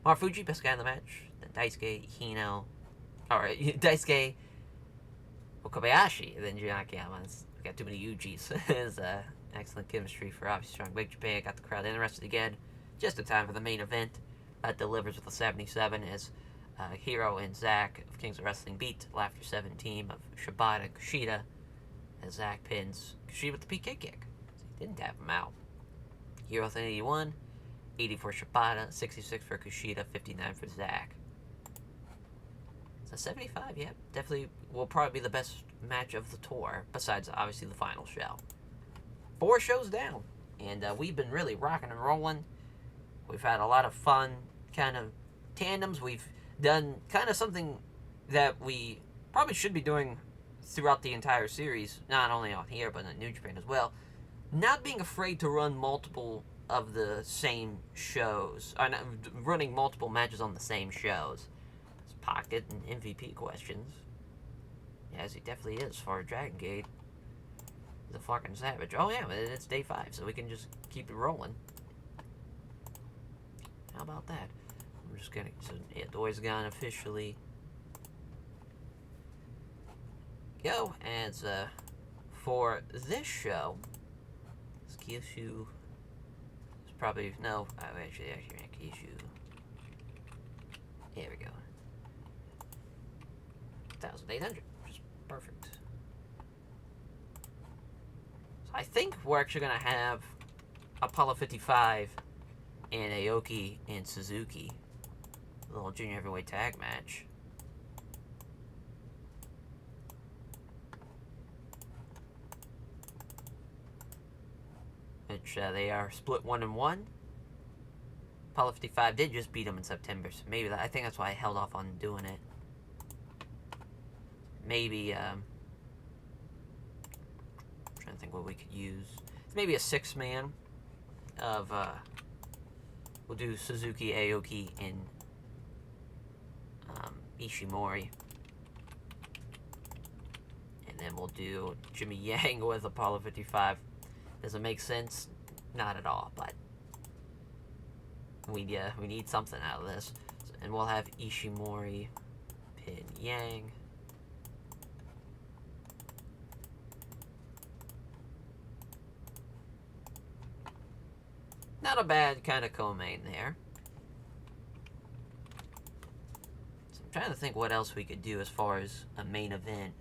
Marufuji, best guy in the match. Then Daisuke Okabayashi, then Jun Akiyama. We got too many Ujis. It's excellent chemistry for obviously Strong Big Japan. Got the crowd interested again. Just in time for the main event. Delivers with a 77 as Hiro and Zack of Kings of Wrestling beat Laughter 7 team of Shabbata and Kushida, as Zack pins Kushida with the PK kick. So he didn't tap him out. Hiro with an 81, 80 for Shabbata, 66 for Kushida, 59 for Zack. So 75, yeah, definitely will probably be the best match of the tour, besides obviously the final show. 4 shows down, and we've been really rocking and rolling. We've had a lot of fun kind of tandems. We've done kind of something that we probably should be doing throughout the entire series, not only on here, but in New Japan as well. Not being afraid to run multiple of the same shows. Running multiple matches on the same shows. It's Pocket and MVP questions. Yes, he definitely is for Dragon Gate. The fucking savage. Oh yeah, it's day 5, so we can just keep it rolling. How about that? I'm just gonna. So yeah, Doy's gone officially. Go as for this show. Kyushu is probably no. Actually, Kyushu. Here we go. 1,800, which is perfect. So I think we're actually gonna have Apollo 55 and Aoki and Suzuki, a little junior heavyweight tag match. Which they are split 1-1. Apollo 55 did just beat him in September, so maybe I think that's why I held off on doing it. Maybe I'm trying to think what we could use. It's maybe a 6-man of we'll do Suzuki, Aoki, and Ishimori. And then we'll do Jimmy Yang with Apollo 55. Does it make sense? Not at all, but we need something out of this. And we'll have Ishimori pin Yang. Not a bad kind of co-main there. So I'm trying to think what else we could do as far as a main event.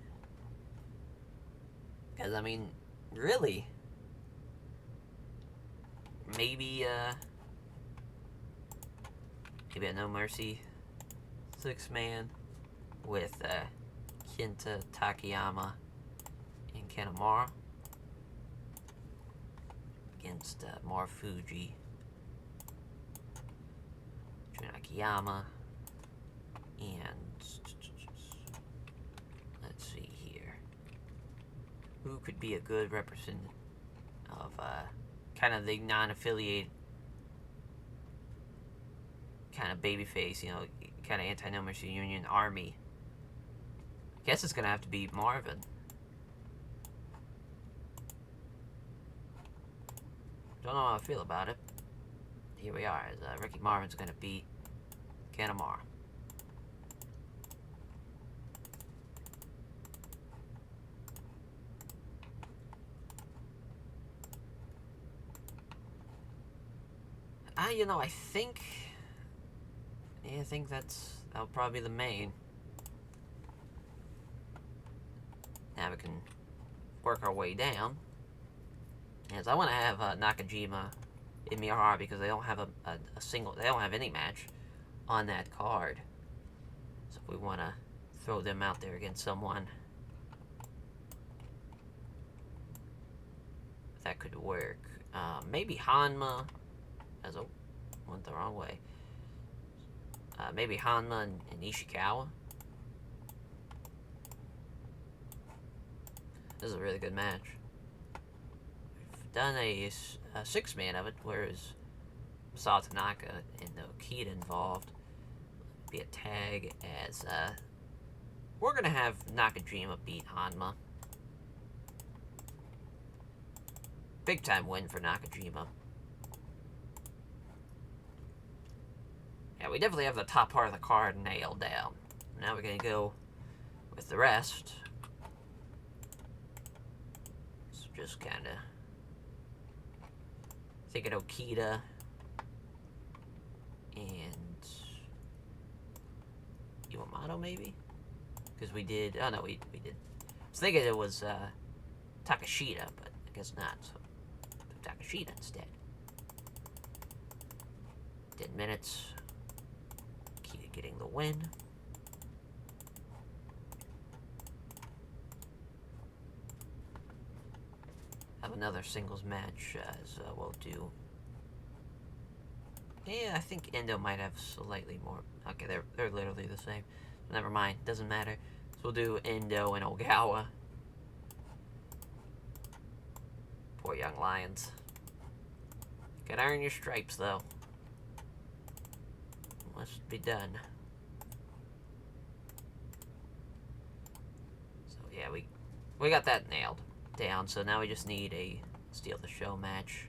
Because, I mean, really, maybe a No Mercy 6-man with Kenta, Takayama, and Kanemaru against Marufuji, Jun Akiyama, and let's see here. Who could be a good representative of kind of the non-affiliated kind of babyface, you know, kind of anti-No Mercy Union army? I guess it's going to have to be Marvin. Don't know how I feel about it. Here we are, as Ricky Marvin's going to beat Kanemaru. You know, I think that'll probably be the main. Now we can work our way down. As I want to have Nakajima and Miyahara because they don't have a single, they don't have any match on that card. So if we want to throw them out there against someone, that could work. Maybe Hanma, went the wrong way. Maybe Hanma and Ishikawa. This is a really good match. We've done a 6-man of it, whereas Masato Tanaka and Okita involved. Be a tag as we're gonna have Nakajima beat Hanma. Big time win for Nakajima. Yeah, we definitely have the top part of the card nailed down. Now we're gonna go with the rest. So just kind of thinking Okita and Iwamato maybe? Because we did, oh no, we did. I was thinking it was Takashita, but I guess not, so Takashita instead. 10 minutes. Okita getting the win. Have another singles match as we'll do. Yeah, I think Endo might have slightly more. Okay, they're literally the same. Never mind, doesn't matter. So we'll do Endo and Ogawa. Poor young lions. Gotta earn your stripes, though. Must be done. So yeah, we got that nailed down. So now we just need a steal the show match.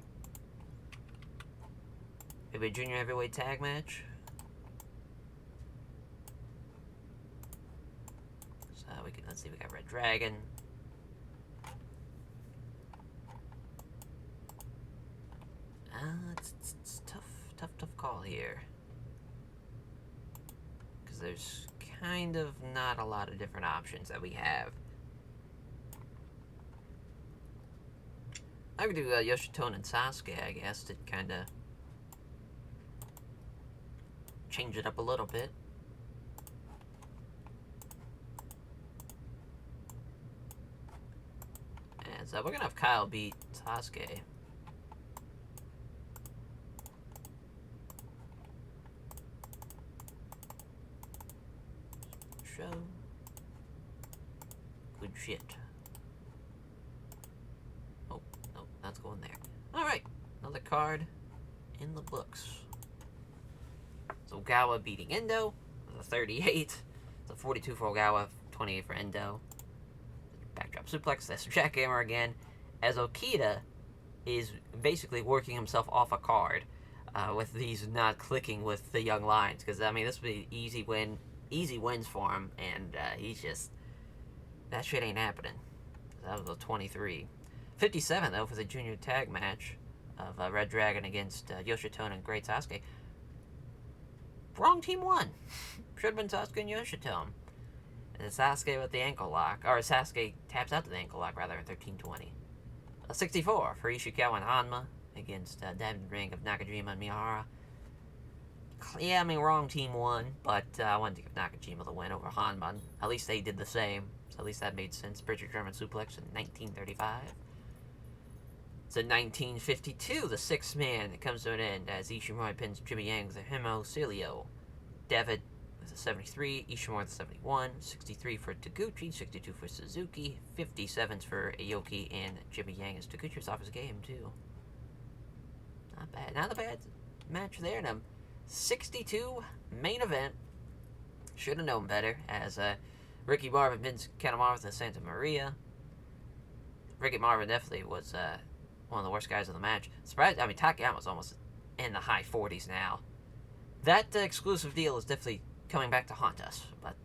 Maybe a junior heavyweight tag match. So let's see. We got Red Dragon. It's tough call here. Because there's kind of not a lot of different options that we have. I could do Yoshitone and Sasuke, I guess, to kind of change it up a little bit. And so we're going to have Kyle beat Sasuke. Show. Good shit. Oh, no, that's going there. Alright, another card in the books. So Ogawa beating Endo, a 38. It's a 42 for Ogawa, 28 for Endo. Backdrop suplex, that's Jackhammer again. As Okita is basically working himself off a card with these not clicking with the young lions. Because, I mean, this would be an easy wins for him, and he's just... That shit ain't happening. That was a 23. 57, though, for the junior tag match of Red Dragon against Yoshitone and Great Sasuke. Wrong team won. Should have been Sasuke and Yoshitone. And Sasuke with the ankle lock. Or Sasuke taps out to the ankle lock, rather, in 13-20. 64 for Ishikawa and Hanma against Diamond Ring of Nakajima and Miyahara. Yeah, I mean, wrong team won, but I wanted to give Nakajima the win over Hanma. At least they did the same, so at least that made sense. Bridger German suplex in 1935. So 1952, the sixth man, it comes to an end as Ishimori pins Jimmy Yang with a Hemocilio. David with a 73, Ishimori with a 71, 63 for Taguchi, 62 for Suzuki, 57s for Aoki, and Jimmy Yang as Taguchi was off his game, too. Not bad. Not a bad match there, and 62 main event. Should have known better, as Ricky Marvin pins Kanemaru with the Santa Maria. Ricky Marvin definitely was one of the worst guys in the match. Surprised, I mean, Takayama's almost in the high 40s now. That exclusive deal is definitely coming back to haunt us, but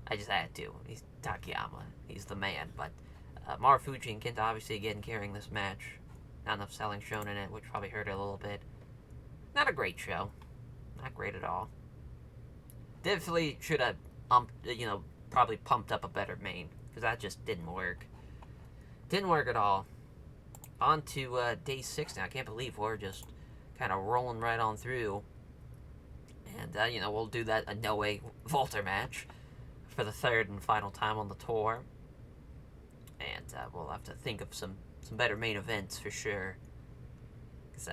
I just had to. He's Takayama. He's the man, but Marufuji and Kenta obviously again carrying this match. Not enough selling shown in it, which probably hurt it a little bit. Not a great show. Not great at all. Definitely should have, probably pumped up a better main, because that just didn't work. Didn't work at all. On to day 6 now. I can't believe we're just kind of rolling right on through. And, we'll do that a no-way Walter match for the third and final time on the tour. And we'll have to think of some better main events for sure. Because,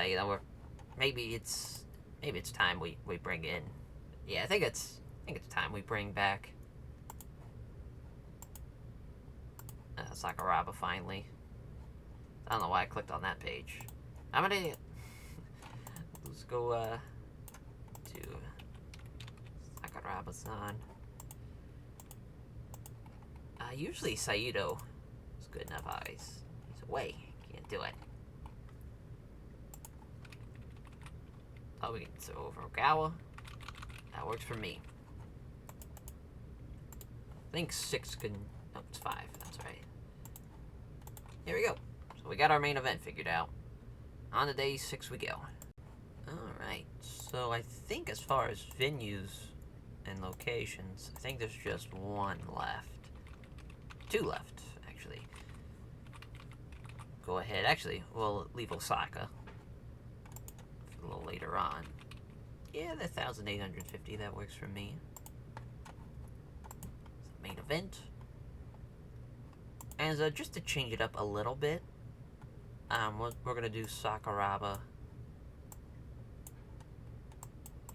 maybe it's time we bring in. Yeah, I think it's time we bring back Sakuraba finally. I don't know why I clicked on that page. I'm an idiot. Let's go to Sakuraba-san. Usually Saito is good enough. He's away. Can't do it. Oh, we can throw over Ogawa. That works for me. I think 6 can... No, it's 5. That's right. Here we go. So we got our main event figured out. On to day 6 we go. Alright. So I think as far as venues and locations, I think there's just 1 left. 2 left, actually. Go ahead. Actually, we'll leave Osaka a little later on. Yeah, the 1,850, that works for me. Main event. And just to change it up a little bit, we're going to do Sakuraba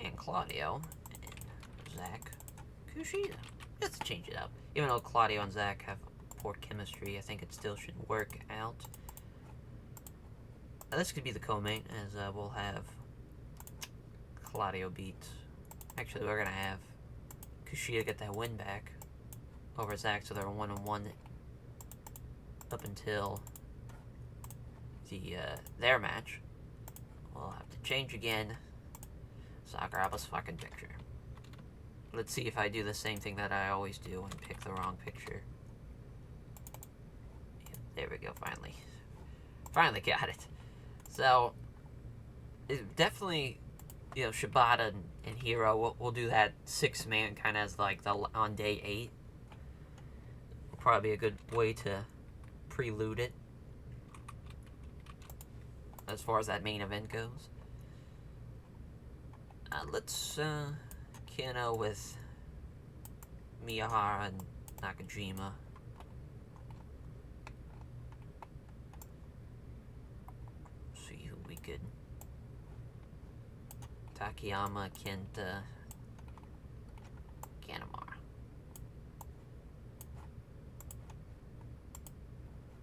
and Claudio and Zack Kushida. Just to change it up. Even though Claudio and Zack have poor chemistry, I think it still should work out. this could be the co-main, as we'll have Claudio beat. Actually, we're gonna have Kushida get that win back over Zack, so they're 1-1 up until the their match. We'll have to change again. Sakuraba's fucking picture. Let's see if I do the same thing that I always do and pick the wrong picture. Yep, there we go, finally. Finally got it. So, it definitely, you know, Shabbata and Hero, we'll do that 6-man kind of as like on day 8. Will probably be a good way to prelude it as far as that main event goes. Let's Kano with Miyahara and Nakajima. See who we could. Takayama, Kenta, Kanemaru.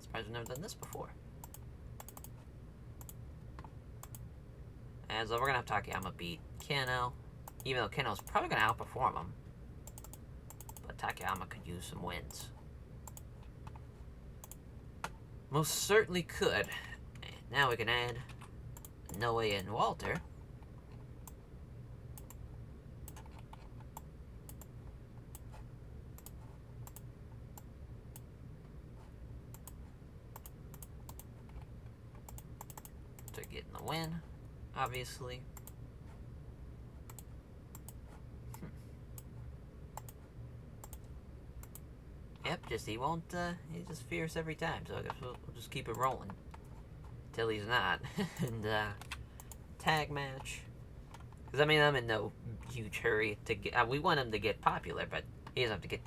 Surprised we've never done this before. And so we're gonna have Takayama beat Kano, even though Kano's probably gonna outperform him. But Takayama could use some wins. Most certainly could. And now we can add Noe and Walter. To get in the win, obviously. Yep, he won't, he's just fierce every time, so I guess we'll just keep it rolling. Till he's not. And, tag match. Because, I mean, I'm in no huge hurry to get, we want him to get popular, but he doesn't have to get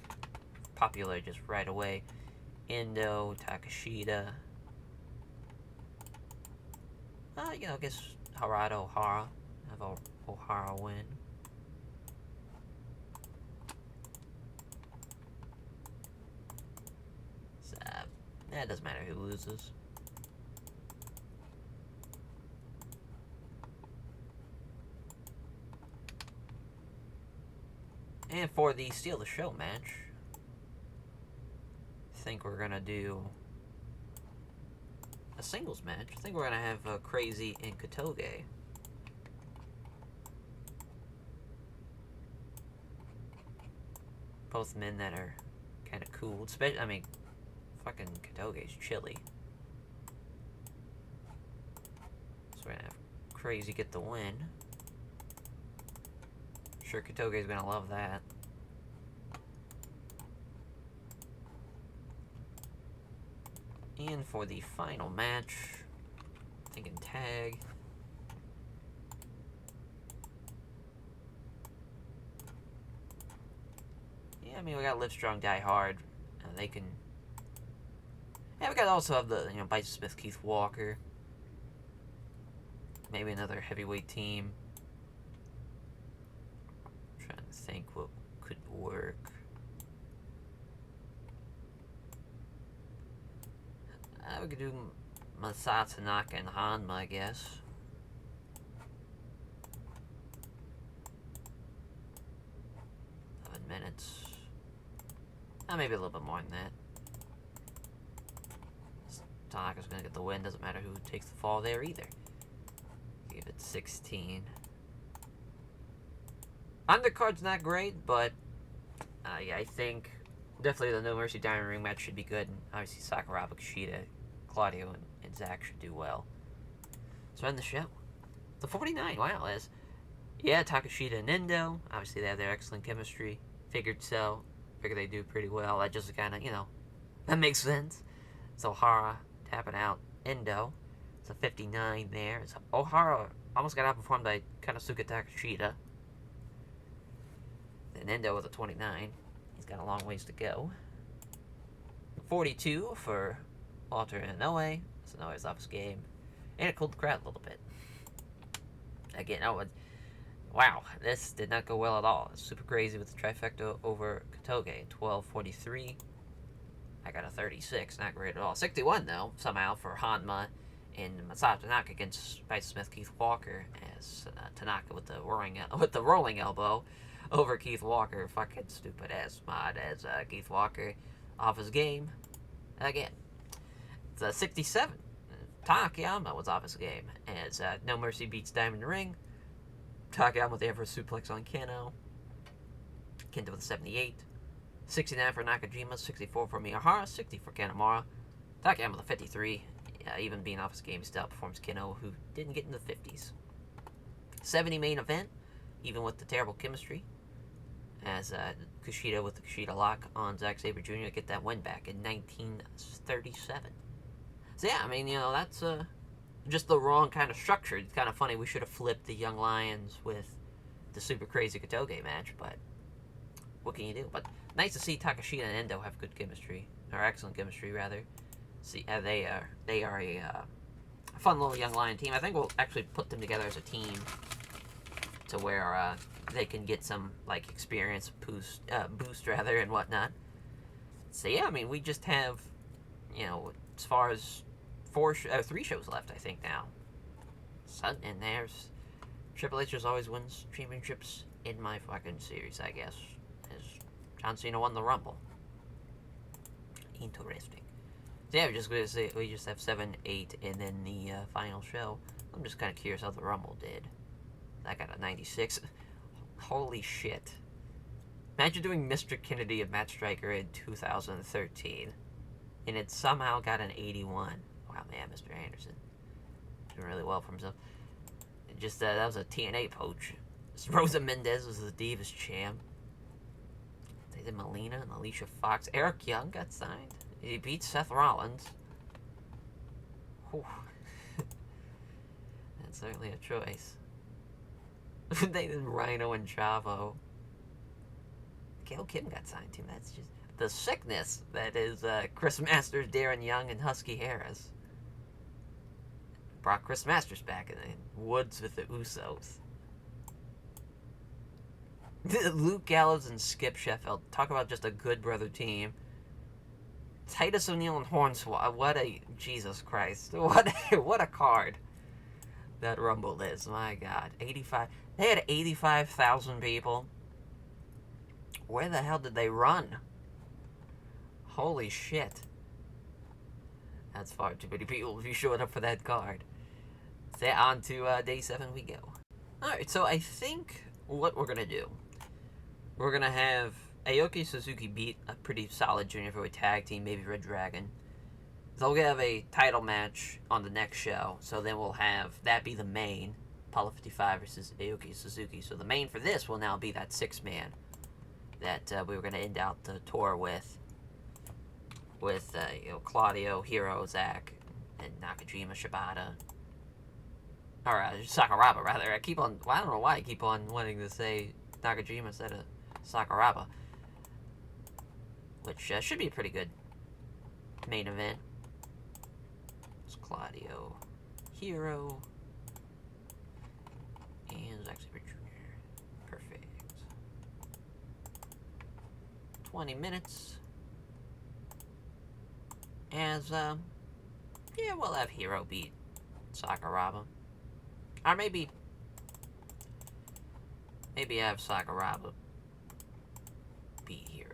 popular just right away. Endo, Takashita. You know, I guess Harada Ohara. Have Ohara win. So, it doesn't matter who loses. And for the Steal the Show match, I think we're gonna do a singles match. I think we're gonna have Crazy and Katoge. Both men that are kind of cool. Especially, I mean, fucking Katoge's chilly. So we're gonna have Crazy get the win. Sure, Katoge's gonna love that. And for the final match, thinking tag. Yeah, I mean, we got Live Strong, Die Hard. They can. Yeah, we got also have the, you know, Bison Smith, Keith Walker. Maybe another heavyweight team. I'm trying to think what could work. We could do Masato Tanaka and Hanma, I guess. Minutes. Maybe a little bit more than that. Tanaka's gonna get the win. Doesn't matter who takes the fall there either. Give it 16. Undercard's not great, but yeah, I think definitely the No Mercy Diamond Ring match should be good. And obviously Sakuraba, Kishida, Claudio, and Zack should do well. So end the show. The 49. Wow, that's yeah. Takashita and Endo. Obviously they have their excellent chemistry. Figured so. Figured they do pretty well. That just kind of, you know, that makes sense. So Ohara tapping out Endo. It's a 59 there. So Ohara almost got outperformed by Konosuke Takashita. Then Endo with a 29. He's got a long ways to go. 42 for Walter and Inoue. So Inoue's off his game. And it cooled the crowd a little bit. Again, wow, this did not go well at all. It's super crazy with the trifecta over Katoge. 12:43. I got a 36. Not great at all. 61, though, somehow, for Hanma in Masato Tanaka against Spice Smith Keith Walker, as Tanaka with the rolling elbow over Keith Walker. Fucking stupid ass mod as Keith Walker off his game again. It's 67. Takayama was off his game as No Mercy beats Diamond in the Ring. Takayama with the reverse suplex on Kano. Kenta with a 78. 69 for Nakajima, 64 for Miyahara, 60 for Kanemaru. Takayama with a 53. Even being off his game, he still outperforms Keno, who didn't get in the 50s. 70 main event, even with the terrible chemistry, as Kushida with the Kushida lock on Zack Saber Jr. get that win back in 1937. So yeah, I mean, you know, that's just the wrong kind of structure. It's kind of funny. We should have flipped the Young Lions with the super crazy Kotoge match, but what can you do? But nice to see Takashita and Endo have good chemistry, or excellent chemistry, rather. See, they are a fun little Young Lion team. I think we'll actually put them together as a team to where they can get some like experience boost rather and whatnot. So yeah, I mean, we just have, you know, as far as 3 shows left, I think now. And there's Triple H always wins championships in my fucking series, I guess. As John Cena won the Rumble. Interesting. So yeah, we just have 7, 8, and then the final show. I'm just kind of curious how the Rumble did. I got a 96. Holy shit. Imagine doing Mr. Kennedy of Matt Striker in 2013. And it somehow got an 81. Wow, man, Mr. Anderson. Doing really well for himself. Just, that was a TNA poach. Rosa Mendez was the Divas champ. They did Melina and Alicia Fox. Eric Young got signed. He beat Seth Rollins. Whew. That's certainly a choice. They did Rhino and Chavo. Gail Kim got signed too. That's just the sickness that is Chris Masters, Darren Young, and Husky Harris. Brought Chris Masters back and then Woods with the Usos. Luke Gallows and Skip Sheffield. Talk about just a good brother team. Titus O'Neil and Hornswoggle. What a Jesus Christ! What a card that Rumble is. My God, 85. They had 85,000 people. Where the hell did they run? Holy shit! That's far too many people if you showed up for that card. So on to day 7 we go. Alright, so I think what we're gonna do, we're gonna have Aoki Suzuki beat a pretty solid junior heavyweight tag team, maybe Red Dragon. So we'll have a title match on the next show. So then we'll have that be the main, Apollo 55 versus Aoki Suzuki. So the main for this will now be that 6-man that we were going to end out the tour with you know, Claudio, Hiro, Zack, and Nakajima, Shabbata. Or Sakuraba, rather. I don't know why I keep on wanting to say Nakajima instead of Sakuraba. Which should be a pretty good main event. It's Claudio, Hiro, and Zack Saber Jr. Perfect. 20 minutes. As, yeah, we'll have Hiro beat Sakuraba. Or maybe have Sakuraba beat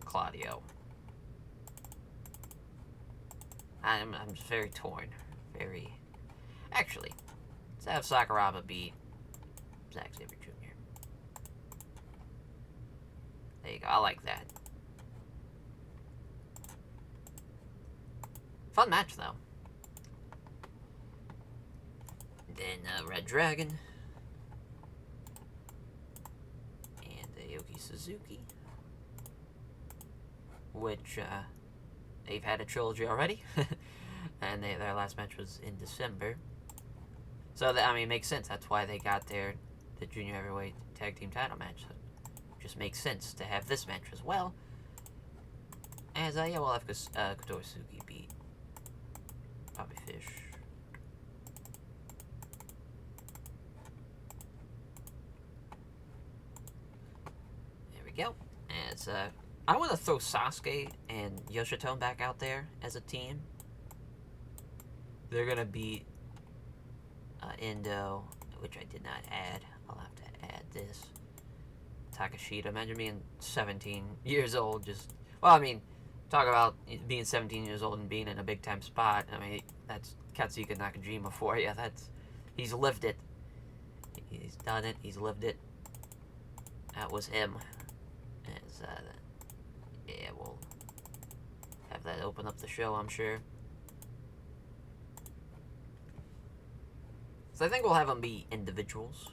Claudio. I'm very torn. Actually, let's have Sakuraba beat Zack Saber Jr. There you go. I like that. Fun match, though. Then Red Dragon and Aoki Suzuki, which they've had a trilogy already, and their last match was in December. So I mean, it makes sense. That's why they got the junior heavyweight tag team title match. So it just makes sense to have this match as well. As yeah, we'll have Kotori Suzuki beat Bobby Fish. Go. As I want to throw Sasuke and Yoshitone back out there as a team. they're gonna beat Endo, which I did not add. I'll have to add this. Takashita. Imagine being 17 years old. Well, I mean, talk about being 17 years old and being in a big time spot. I mean, that's Katsuhiko Nakajima for you. He's lived it. He's done it. He's lived it. That was him. Yeah, we'll have that open up the show, I'm sure. So I think we'll have them be individuals.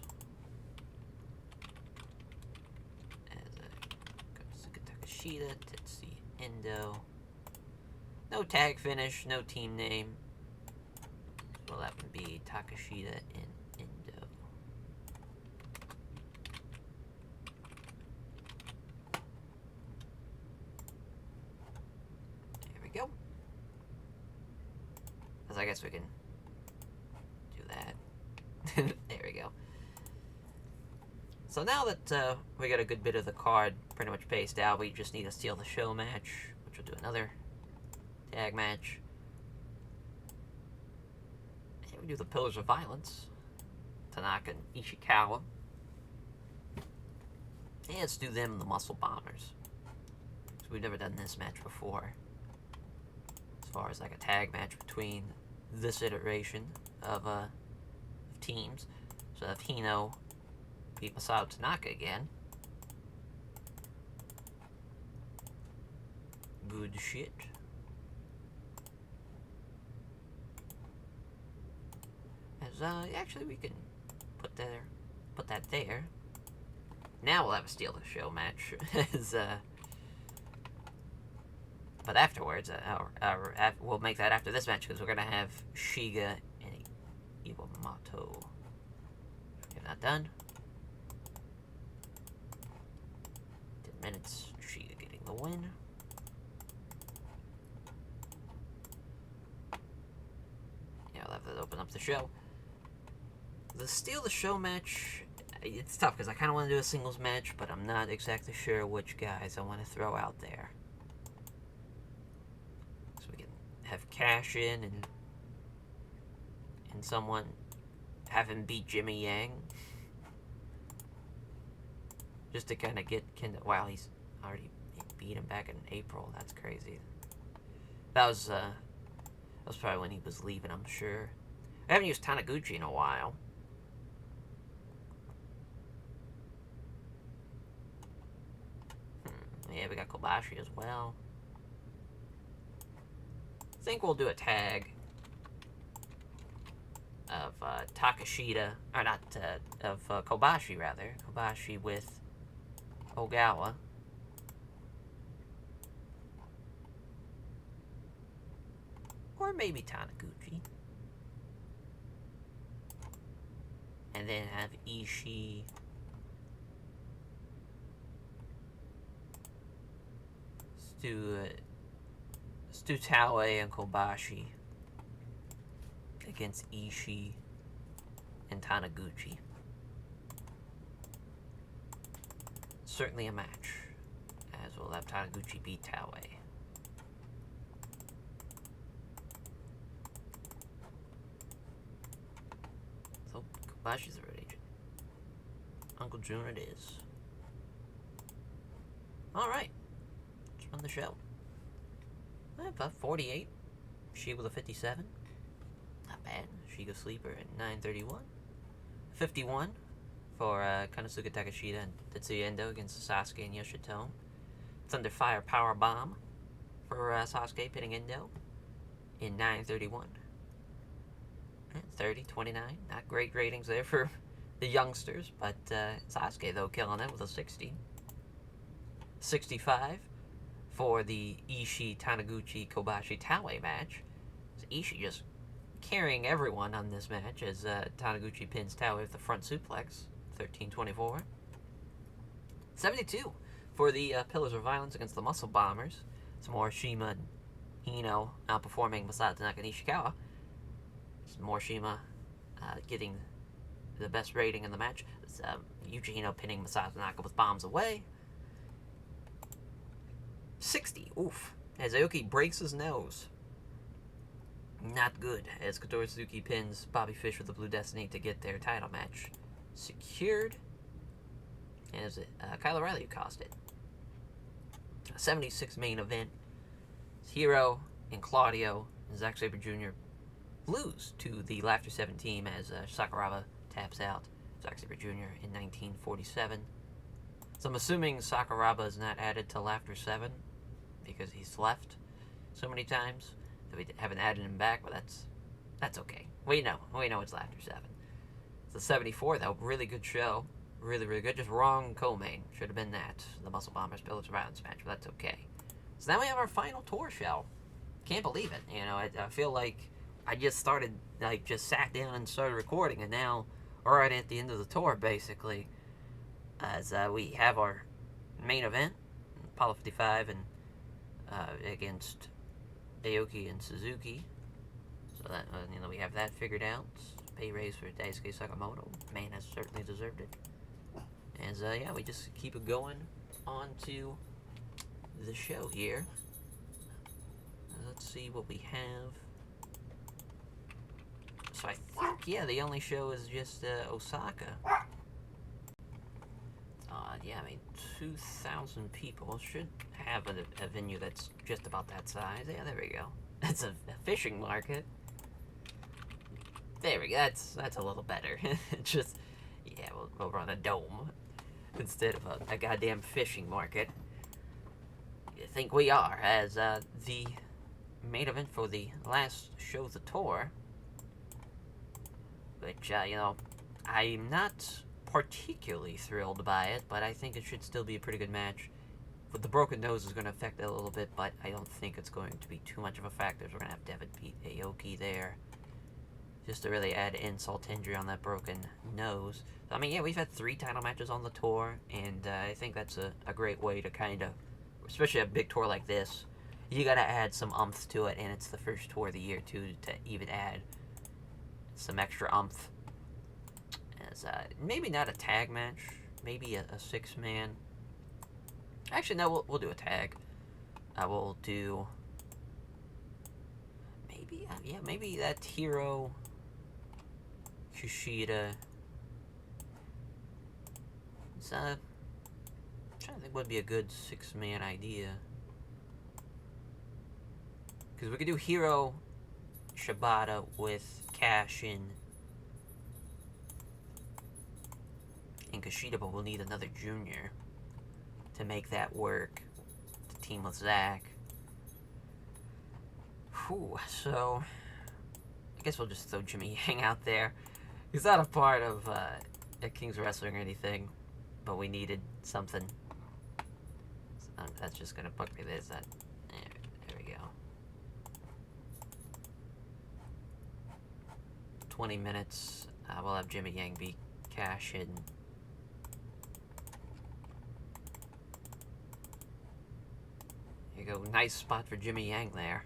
As Kishida, Tetsuyando. No tag finish, no team name. We'll have them be Takashida and Endo. There we go. Because I guess we can do that. There we go. So now that we got a good bit of the card pretty much paced out, we just need to steal the show match, which will do another tag match. And we do the Pillars of Violence, Tanaka and Ishikawa. And let's do them, the Muscle Bombers. So we've never done this match before. As far as like a tag match between this iteration of teams. So if Hino beat Masato Tanaka again. Good shit. As actually we can put that there. Now we'll have a steal the show match. As but afterwards, we'll make that after this match because we're gonna have Shiga and Iwamoto. We have that done. 10 minutes. Shiga getting the win. Yeah, I'll have that open up the show. The steal the show match, it's tough because I kind of want to do a singles match, but I'm not exactly sure which guys I want to throw out there. So we can have Cash in and someone have him beat Jimmy Yang. Just to kind of get Kendo. Wow, he beat him back in April. That's crazy. That was probably when he was leaving, I'm sure. I haven't used Taniguchi in a while. Yeah, we got Kobashi as well. I think we'll do a tag of Takashita, or not, of Kobashi, rather. Kobashi with Ogawa. Or maybe Taniguchi. And then have Ishii. Stu Taue and Kobashi against Ishii and Taniguchi. Certainly a match, as we'll have Taniguchi beat Taue. So, Kobashi's a road agent. Uncle June it is. Alright. On the show. About 48. She with a 57. Not bad. Shiga Sleeper at 931. 51 for Konosuke Takashita and Tetsuyando against Sasuke and Yoshitone. Thunder Fire Power Bomb for Sasuke pitting Endo in 931. 30, 29. Not great ratings there for the youngsters, but Sasuke, though, killing it with a 60. 65 for the Ishii, Taniguchi, Kobashi, Taue match. So Ishii just carrying everyone on this match as Taniguchi pins Taue with the front suplex. 13-24. 72 for the Pillars of Violence against the Muscle Bombers. Some more Shima and Hino outperforming Masato Tanaka and Ishikawa. Some more Shima getting the best rating in the match. It's, Yuji Hino pinning Masato Tanaka with bombs away. 60, oof, as Aoki breaks his nose. not good, as Suzuki pins Bobby Fish with the Blue Destiny to get their title match secured. And it was Kyle O'Reilly who caused it. 76 main event. Hero and Claudio and Zack Saber Jr. lose to the Laughter 7 team as Sakuraba taps out Zack Saber Jr. in 1947. So I'm assuming Sakuraba is not added to Laughter 7 because he's left so many times that we haven't added him back, but that's okay. We know it's Laughter 7. It's the 74, though. Really good show. Really, really good. Just wrong co-main. Should have been that. The Muscle Bombers Pillars of Violence match, but that's okay. So now we have our final tour show. Can't believe it. You know, I feel like I just sat down and started recording, and now we're right at the end of the tour, basically. As we have our main event, Apollo 55, and against Aoki and Suzuki. So that, we have that figured out. Pay raise for Daisuke Sakamoto. Man has certainly deserved it. And yeah, we just keep it going on to the show here. Let's see what we have. So I think, yeah, the only show is just Osaka. Yeah, I mean, 2,000 people should have a venue that's just about that size. Yeah, there we go. That's a fishing market. There we go. That's a little better. Just, yeah, we'll run a dome instead of a goddamn fishing market. I think we are, as the main event for the last show of the tour, which, I'm not particularly thrilled by it, but I think it should still be a pretty good match. But the broken nose is going to affect it a little bit, but I don't think it's going to be too much of a factor. So we're going to have Devin beat Aoki there, just to really add insult to injury on that broken nose. So, I mean, yeah, we've had 3 title matches on the tour, and I think that's a great way to kind of, especially a big tour like this, you got to add some umph to it, and it's the first tour of the year, too, to even add some extra umph. As maybe not a tag match, maybe a 6-man. Actually, no, we'll do a tag. We'll do maybe that Hero, Kishida. So, I'm trying to think what would be a good 6-man idea. Because we could do Hero, Shabbata with Cash and Kishida, but we'll need another junior to make that work. To team with Zack. Whew, so I guess we'll just throw Jimmy Yang out there. He's not a part of King's Wrestling or anything, but we needed something. So, that's just gonna bug me. There we go. 20 minutes. We'll have Jimmy Yang be Cash in. There you go. Nice spot for Jimmy Yang there.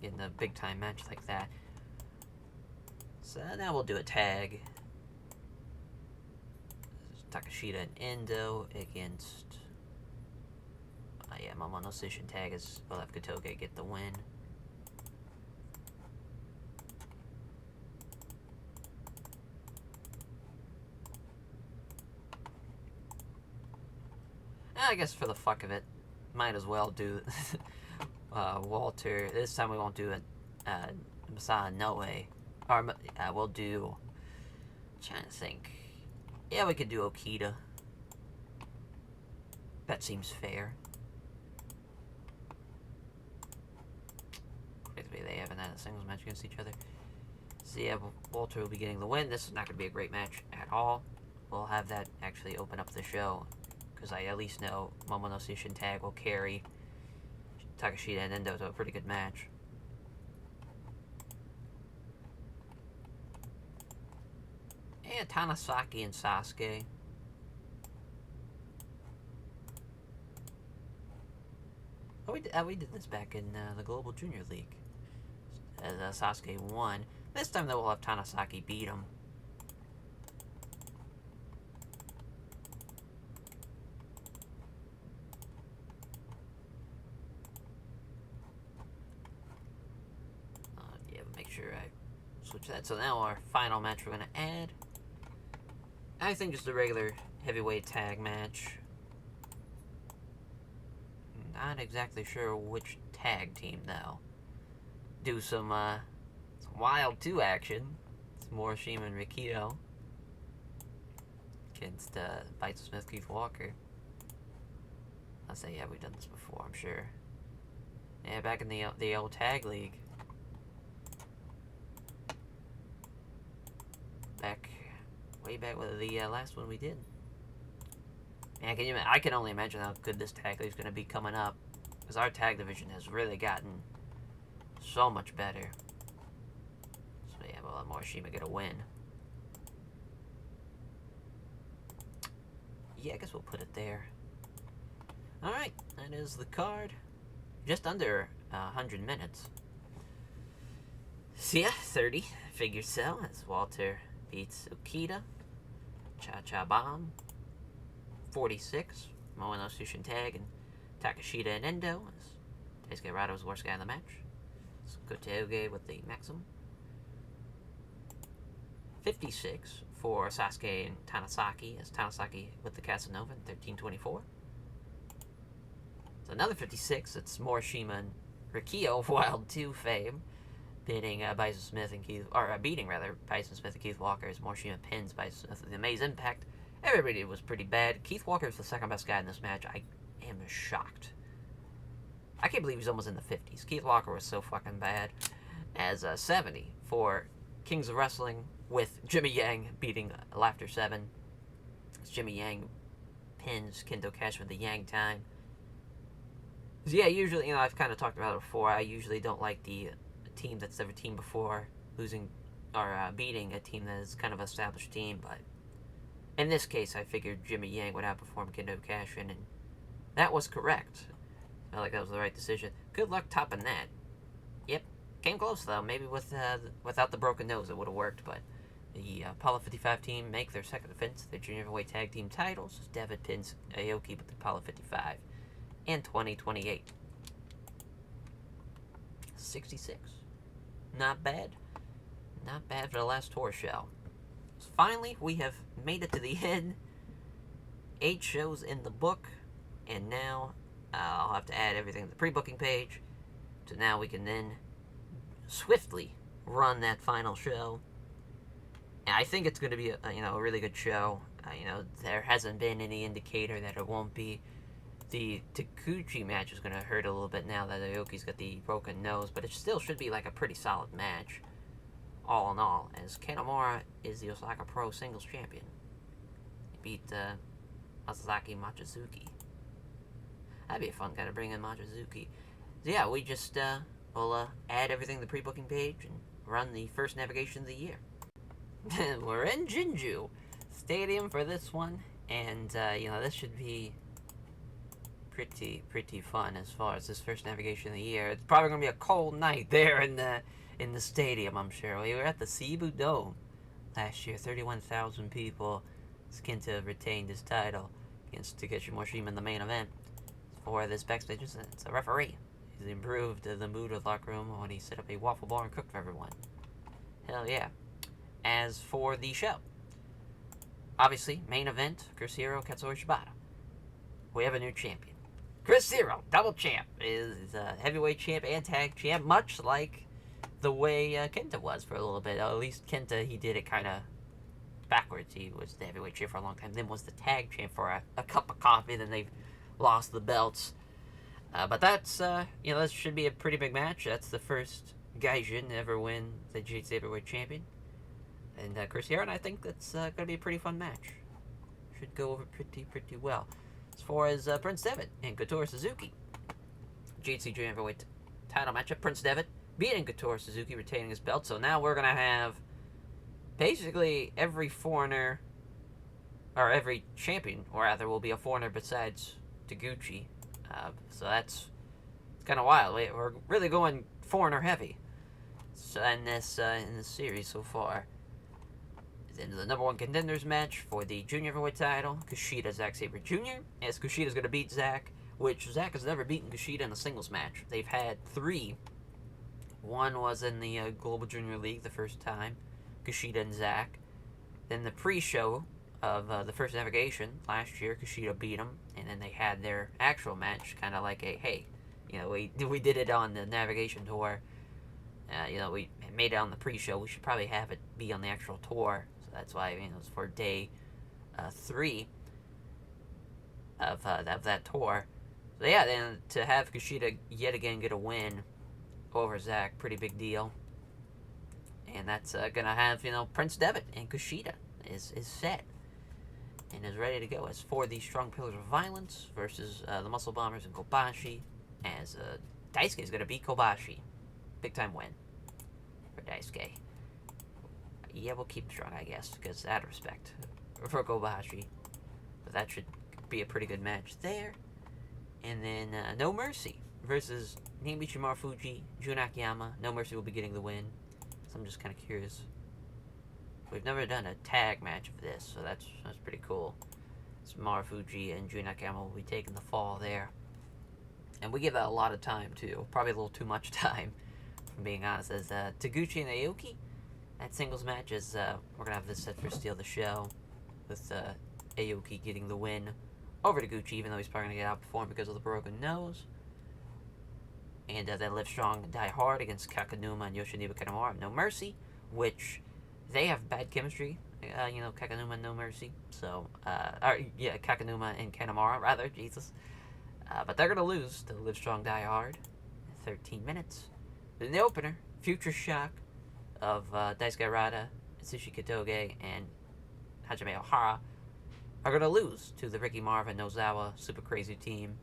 In a big time match like that. So now we'll do a tag. Takeshita and Endo against Momono Session tag as we'll have Kotoge get the win. I guess for the fuck of it, might as well do Walter. This time we won't do it Masaya Noe. Or we'll do, I'm trying to think. Yeah, we could do Okita. That seems fair. Basically, they haven't had a singles match against each other. So yeah, Walter will be getting the win. This is not going to be a great match at all. We'll have that actually open up the show, because I at least know Momono Session tag will carry Takeshita and Endo to a pretty good match. Yeah, Tanasaki and Sasuke. Oh, we did this back in the Global Junior League. As Sasuke won. This time, though, we'll have Tanasaki beat him. Yeah, switch that. So now our final match we're going to add, I think just a regular heavyweight tag match. Not exactly sure which tag team, though. Do some Wild 2 action. It's Morishima and Rikito against Bison Smith, Keith Walker. I'll say, yeah, we've done this before, I'm sure. Yeah, back in the old tag league. Way back with the last one we did. Man, I can only imagine how good this tag league is going to be coming up, because our tag division has really gotten so much better. So yeah, we'll let Morishima get a win. Yeah, I guess we'll put it there. Alright, that is the card. Just under 100 minutes. So yeah, 30 figure sell as Walter beats Ukita. Cha-Cha Bomb. 46, Moeno Sushin Tag and Takashita and Endo. Daisuke Rado was the worst guy in the match. Koteuge with the Maximum. 56 for Sasuke and Tanasaki, as Tanasaki with the Casanova in 1324. So another 56, it's Morishima and Rikio of Wild 2 fame, beating Bison Smith and Keith, or beating rather Bison Smith and Keith Walker as Morishima pins Bison Smith with the Amaze Impact. Everybody was pretty bad. Keith Walker is the second best guy in this match. I am shocked. I can't believe he's almost in the 50s. Keith Walker was so fucking bad. As 70 for Kings of Wrestling with Jimmy Yang beating Laughter 7. As Jimmy Yang pins Kendo Cash with the Yang time. So yeah, usually, I've kind of talked about it before. I usually don't like the team that's never teamed before losing or beating a team that is kind of an established team, but in this case, I figured Jimmy Yang would outperform Kendo Cashin, and that was correct. I felt like that was the right decision. Good luck topping that. Yep, came close though. Maybe without the broken nose, it would have worked. But the Apollo 55 team make their second defense, their junior heavyweight tag team titles. As David pins Aoki with the Apollo 55 in 2028. 66, not bad. Not bad for the last tour show. So finally, we have made it to the end. 8 shows in the book, and now I'll have to add everything to the pre-booking page. So now we can then swiftly run that final show. And I think it's going to be a really good show. There hasn't been any indicator that it won't be. The Taguchi match is going to hurt a little bit now that Aoki's got the broken nose, but it still should be like a pretty solid match. All in all, as Kanemaru is the Osaka Pro Singles Champion. He beat Masazaki Machizuki. That'd be a fun guy to bring in, Machizuki. So yeah, we just will add everything to the pre-booking page and run the first navigation of the year. We're in Jinju Stadium for this one, and this should be pretty fun as far as this first navigation of the year. It's probably gonna be a cold night there in the stadium, I'm sure. We were at the Cebu Dome last year. 31,000 people. Kenta retained his title against Takeshi Morishima in the main event. For this backstage, it's a referee. He's improved the mood of the locker room when he set up a waffle bar and cooked for everyone. Hell yeah. As for the show, obviously, main event, Chris Hero, Katsuyori Shibata. We have a new champion. Chris Hero, double champ, is a heavyweight champ and tag champ, much like the way Kenta was for a little bit. At least Kenta, he did it kind of backwards. He was the heavyweight champ for a long time, then was the tag champ for a cup of coffee, then they lost the belts. But that's, this should be a pretty big match. That's the first Gaijin to ever win the G8 Saberweight champion. And Chris Hero, and I think that's going to be a pretty fun match. Should go over pretty well. As far as Prince Devitt and Couture Suzuki. G8 Junior Heavyweight title matchup. Prince Devitt beating Couture Suzuki, retaining his belt. So now we're going to have basically every foreigner, or every champion, or rather, will be a foreigner besides Taguchi. So it's kind of wild. We're really going foreigner heavy in this series so far. Into the number 1 contenders match for the junior heavyweight title, Kushida, Zack Saber Jr. As Kushida's going to beat Zack, which Zack has never beaten Kushida in a singles match. They've had 3 One was in the Global Junior League the first time, Kushida and Zack. Then the pre-show of the first navigation last year, Kushida beat him, and then they had their actual match, kind of like a, hey, we did it on the navigation tour. We made it on the pre-show. We should probably have it be on the actual tour. So that's why it's for day 3 of that tour. So yeah, then to have Kushida yet again get a win over Zack, pretty big deal. And that's gonna have Prince Devitt and Kushida is set and is ready to go as for the Strong Pillars of Violence versus the Muscle Bombers and Kobashi, as Daisuke is gonna beat Kobashi. Big time win for Daisuke. Yeah, we'll keep strong, I guess, because out of respect for Kobashi. But that should be a pretty good match there. And then No Mercy versus Naomichi Marufuji, Jun Akiyama. No Mercy will be getting the win. So I'm just kind of curious. We've never done a tag match of this, so that's pretty cool. So Marufuji and Jun Akiyama will be taking the fall there. And we give that a lot of time, too. Probably a little too much time, from being honest. As Taguchi and Aoki, that singles match is, we're going to have this set for Steal the Show, with Aoki getting the win over Taguchi, even though he's probably going to get outperformed because of the broken nose. And then Live Strong and Die Hard against Kakanuma and Yoshinobu Kanemaru. No Mercy, which they have bad chemistry, Kakanuma and No Mercy. So, Kakanuma and Kanemaru, rather, Jesus. But they're going to lose to Live Strong, Die Hard in 13 minutes. In the opener, Future Shock of Daisuke Harada, Atsushi Katoge, and Hajime Ohara are going to lose to the Ricky Marvin Nozawa Super Crazy team,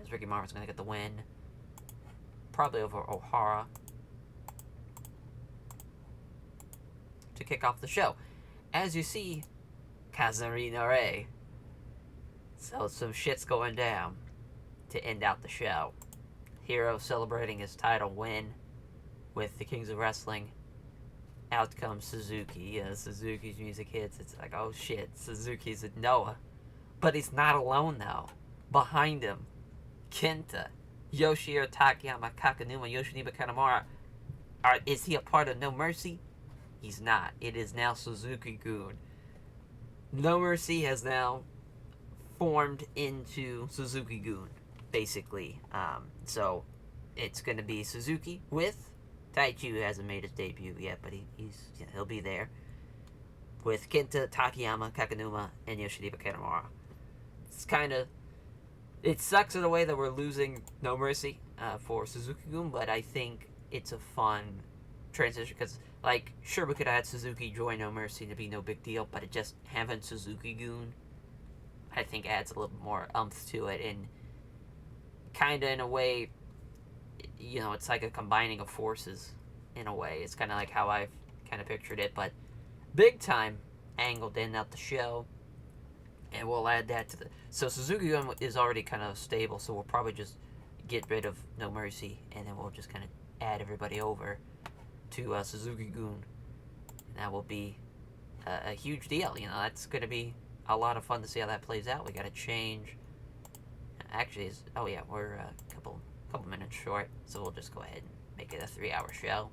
as Ricky Marvin's going to get the win, probably over Ohara, to kick off the show. As you see, Kazari Nore. So some shit's going down to end out the show. Hero celebrating his title win with the Kings of Wrestling. Out comes Suzuki. Suzuki's music hits. It's like, oh shit, Suzuki's at Noah. But he's not alone though. Behind him, Kenta, Yoshihiro Takayama, Kakanuma, Yoshinobu Kanemaru. Is he a part of No Mercy? He's not. It is now Suzuki-gun. No Mercy has now formed into Suzuki-gun, basically. So it's going to be Suzuki with Taichi, who hasn't made his debut yet, but he'll be there, with Kenta, Takayama, Kakanuma, and Yoshinobu Kanemaru. It's kind of... It sucks in a way that we're losing No Mercy for Suzuki-gun, but I think it's a fun transition, because, sure, we could have had Suzuki join No Mercy to be no big deal, but it just having Suzuki-gun, I think, adds a little more umph to it, and kind of in a way, it's like a combining of forces, in a way. It's kind of like how I've kind of pictured it, but big time angle to end out the show. And we'll add that to the... So Suzuki-gun is already kind of stable, so we'll probably just get rid of No Mercy, and then we'll just kind of add everybody over to Suzuki-gun. And that will be a huge deal. That's going to be a lot of fun to see how that plays out. We got to change... Actually, we're a couple minutes short, so we'll just go ahead and make it a 3-hour show.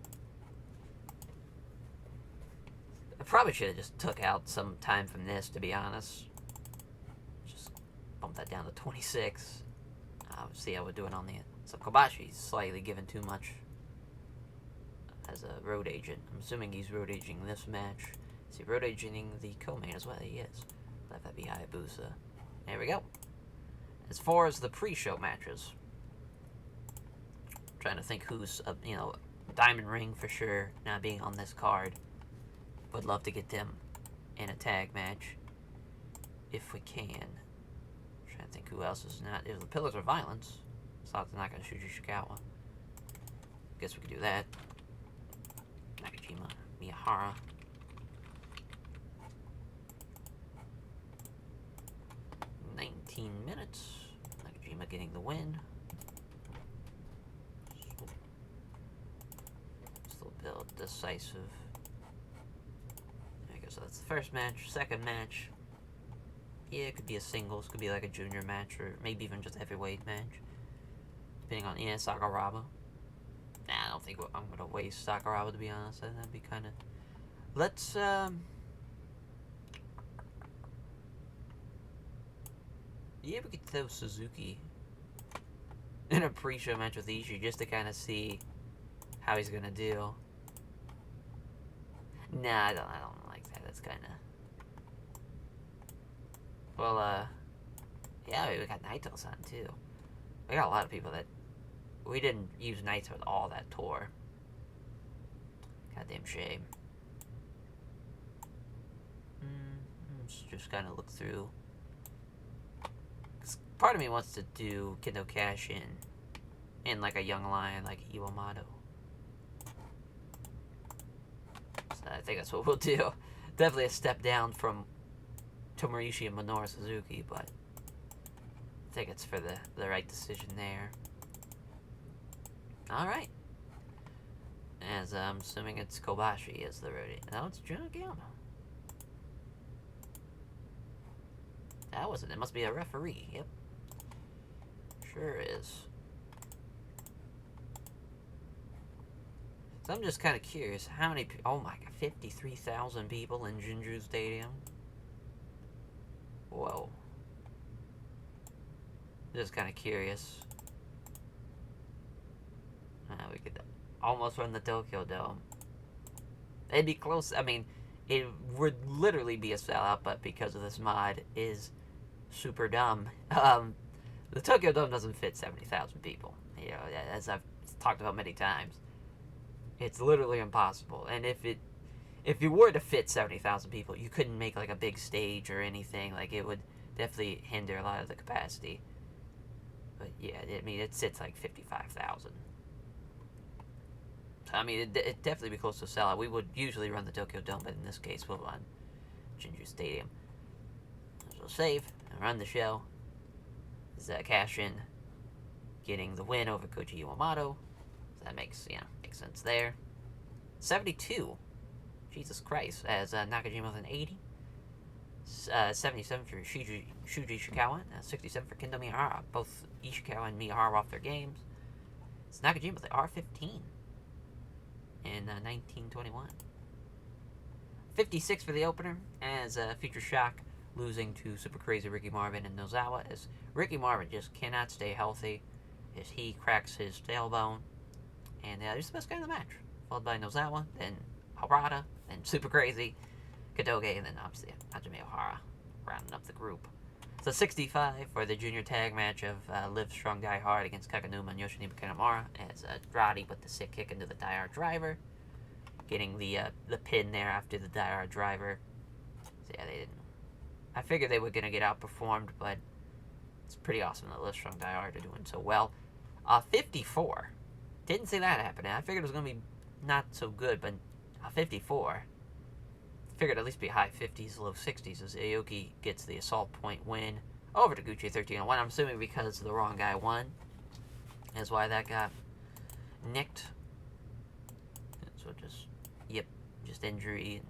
I probably should have just took out some time from this, to be honest. Just bump that down to 26. See how we're doing on the... So Kobashi's slightly given too much as a road agent. I'm assuming he's road aging this match. Is he road aging the co-main as well? He is. Let that be Hayabusa. There we go. As far as the pre-show matches, I'm trying to think who's, Diamond Ring for sure, not being on this card. Would love to get them in a tag match, if we can. I'm trying to think who else is not. If the Pillars of Violence, Sata Naka, Shuji Shikawa. Guess we could do that. Nakajima, Miyahara. Minutes. Nakajima getting the win. Still build decisive. There we go. So that's the first match. Second match. Yeah, it could be a singles, could be like a junior match, or maybe even just a heavyweight match. Depending on Sagaraba. Nah, I don't think I'm gonna waste Sakuraba, to be honest. That'd be kind of. Let's yeah, we could throw Suzuki in a pre-show match with Ishii just to kind of see how he's gonna do. Nah, I don't like that. That's kind of. Well, yeah, we got Naito-san too. We got a lot of people that we didn't use Naito at all that tour. Goddamn shame. Just kind of look through. Part of me wants to do Kendo Cash in like a young lion, like Iwamado. So I think that's what we'll do. Definitely a step down from Tomoishi and Minoru Suzuki, but I think it's for the right decision there. Alright. As I'm assuming it's Kobashi as the roadie. No, it's Junakiyama. That wasn't. It must be a referee. Yep. Sure is. So I'm just kind of curious. How many people... Oh my god. 53,000 people in Jinju Stadium? Whoa. Just kind of curious. We could almost run the Tokyo Dome. It'd be close. I mean, it would literally be a sellout, but because of this mod is super dumb. The Tokyo Dome doesn't fit 70,000 people. You know, as I've talked about many times, it's literally impossible. And if you were to fit 70,000 people, you couldn't make like a big stage or anything. Like, it would definitely hinder a lot of the capacity. But yeah, I mean, it sits like 55,000. So I mean, it'd definitely be close to a sellout. We would usually run the Tokyo Dome, but in this case, we'll run Jinju Stadium. So save and run the show. Zack cash in, getting the win over Koji Iwamado. So that makes sense there. 72. Jesus Christ. As Nakajima with an 80. 77 for Shuji Ishikawa. 67 for Kendo Miyahara. Both Ishikawa and Miyahara off their games. It's Nakajima with the R15 in 1921. 56 for the opener, as Future Shock losing to Super Crazy Ricky Marvin and Nozawa, as Ricky Marvin just cannot stay healthy as he cracks his tailbone. And he's the best guy in the match, followed by Nozawa, then Harada, then Super Crazy, Kadoge, and then obviously Hajime Ohara rounding up the group. So 65 for the junior tag match of Live Strong Die Hard against Kakanuma and Yoshinobu Kanemaru, as Roddy put the sick kick into the Die Hard driver, getting the pin there after the Die Hard driver. So yeah, they didn't. I figured they were gonna get outperformed, but it's pretty awesome that Live Strong Die Hard are doing so well. 54. Didn't see that happening. I figured it was gonna be not so good, but 54. Figured at least be high 50s, low 60s, as Aoki gets the assault point win over to Gucci 13-1. I'm assuming because the wrong guy won. That's why that got nicked. So just injury and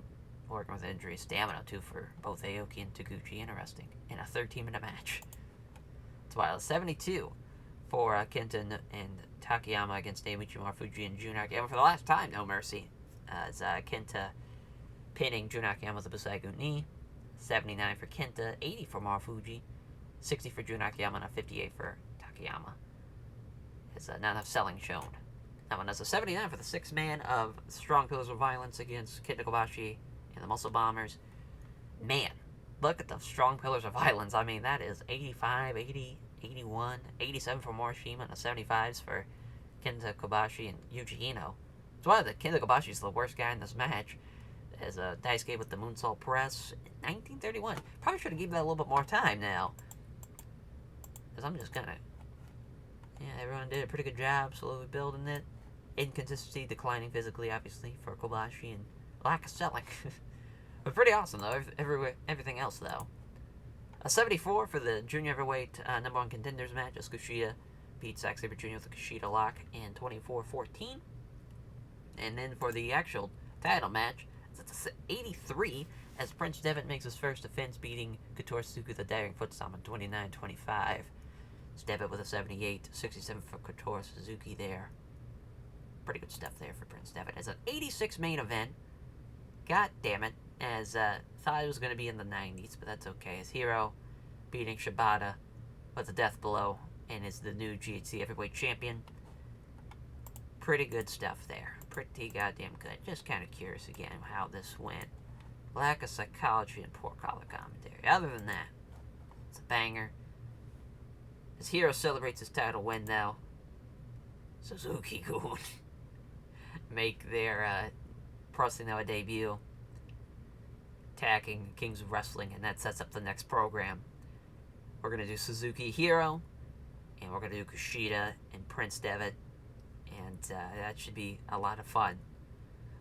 working with injury. Stamina, too, for both Aoki and Taguchi. Interesting. In a 13-minute match. It's wild. 72 for Kenta and Takayama against Naomichi Marufuji and Jun Akiyama for the last time. No mercy. As Kenta pinning Jun Akiyama with a Busaigu knee. 79 for Kenta, 80 for Marufuji, 60 for Jun Akiyama, and a 58 for Takayama. It's not enough selling shown. That one has a 79 for the 6-man of Strong Pillars of Violence against Kenta Kobashi and the Muscle Bombers. Man, look at the Strong Pillars of Violence. I mean, that is 85, 80, 81, 87 for Morishima, and a 75s for Kenta Kobashi and Yuji Ino. It's why the Kenta Kobashi is the worst guy in this match. As a Daisuke with the moonsault press in 1931. Probably should have given that a little bit more time now. Because I'm just gonna... Yeah, everyone did a pretty good job slowly building it. Inconsistency, declining physically, obviously, for Kobashi, and lack of selling. But pretty awesome, though. Everything else, though. A 74 for the junior heavyweight number one contenders match, as Kushida beat Zack Saber Jr. with a Kushida lock in 24-14. And then for the actual title match, it's 83, as Prince Devitt makes his first defense, beating Couture Suzuki with a daring foot stomp in 29-25. It's Devitt with a 78, 67 for Couture Suzuki there. pretty good stuff there for Prince Devitt. As an 86 main event, god damn it, as thought it was going to be in the 90s, but that's okay. As Hero beating Shabbata with a death blow and is the new GHC heavyweight champion. Pretty good stuff there. Pretty goddamn good. Just kind of curious again how this went. Lack of psychology and poor color commentary. Other than that, it's a banger. As Hero celebrates his title win now, Suzuki-gun make their Pro Wrestling Noah debut, attacking Kings of Wrestling, and that sets up the next program. We're going to do Suzuki Hero, and we're going to do Kushida and Prince Devitt, and that should be a lot of fun.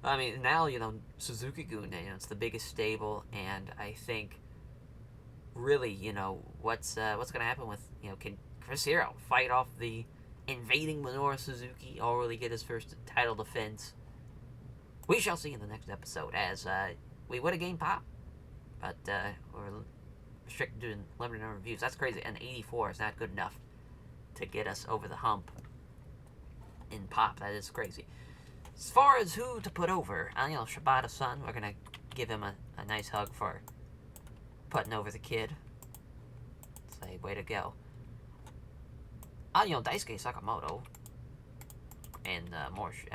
I mean, now, Suzuki-gun, it's the biggest stable, and I think, really, what's going to happen with, can Chris Hero fight off the invading Minoru Suzuki, or really get his first title defense? We shall see in the next episode, as we would have gained pop, but we're restricted to limited number of views. That's crazy, and 84 is not good enough to get us over the hump in pop. That is crazy. As far as who to put over, Shabbata's son, we're going to give him a nice hug for putting over the kid. Say, way to go. Daisuke Sakamoto, and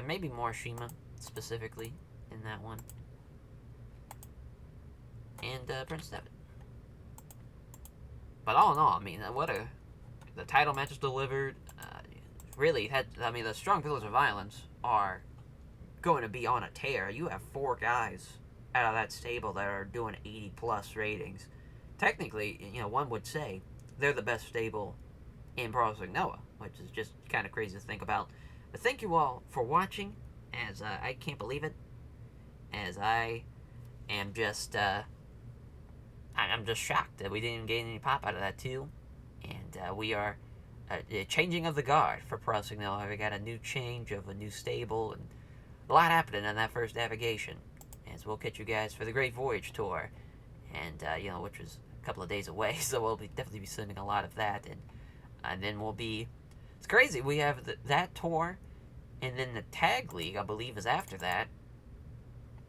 maybe Morishima specifically in that one, and Prince Devitt. But all in all, I mean, the title match is delivered. Really, the strong pillars of violence are going to be on a tear. You have 4 guys out of that stable that are doing 80 plus ratings. Technically, one would say they're the best stable in Pro Wrestling Noah, which is just kind of crazy to think about. But thank you all for watching, as I can't believe it, as I am just I'm just shocked that we didn't get any pop out of that too, and we are changing of the guard for Pro Wrestling Noah. We got a new change of a new stable, and a lot happening on that first navigation, as we'll catch you guys for the Great Voyage tour, and which was a couple of days away, so we'll definitely be sending a lot of that, and then it's crazy, we have that tour, and then the Tag League, I believe, is after that.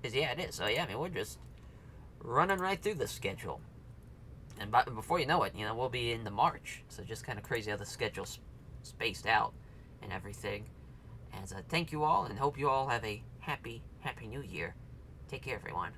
It is. So yeah, I mean, we're just running right through the schedule, and before you know it, we'll be into March. So just kind of crazy how the schedule's spaced out and everything. As thank you all, and hope you all have a happy New Year. Take care, everyone.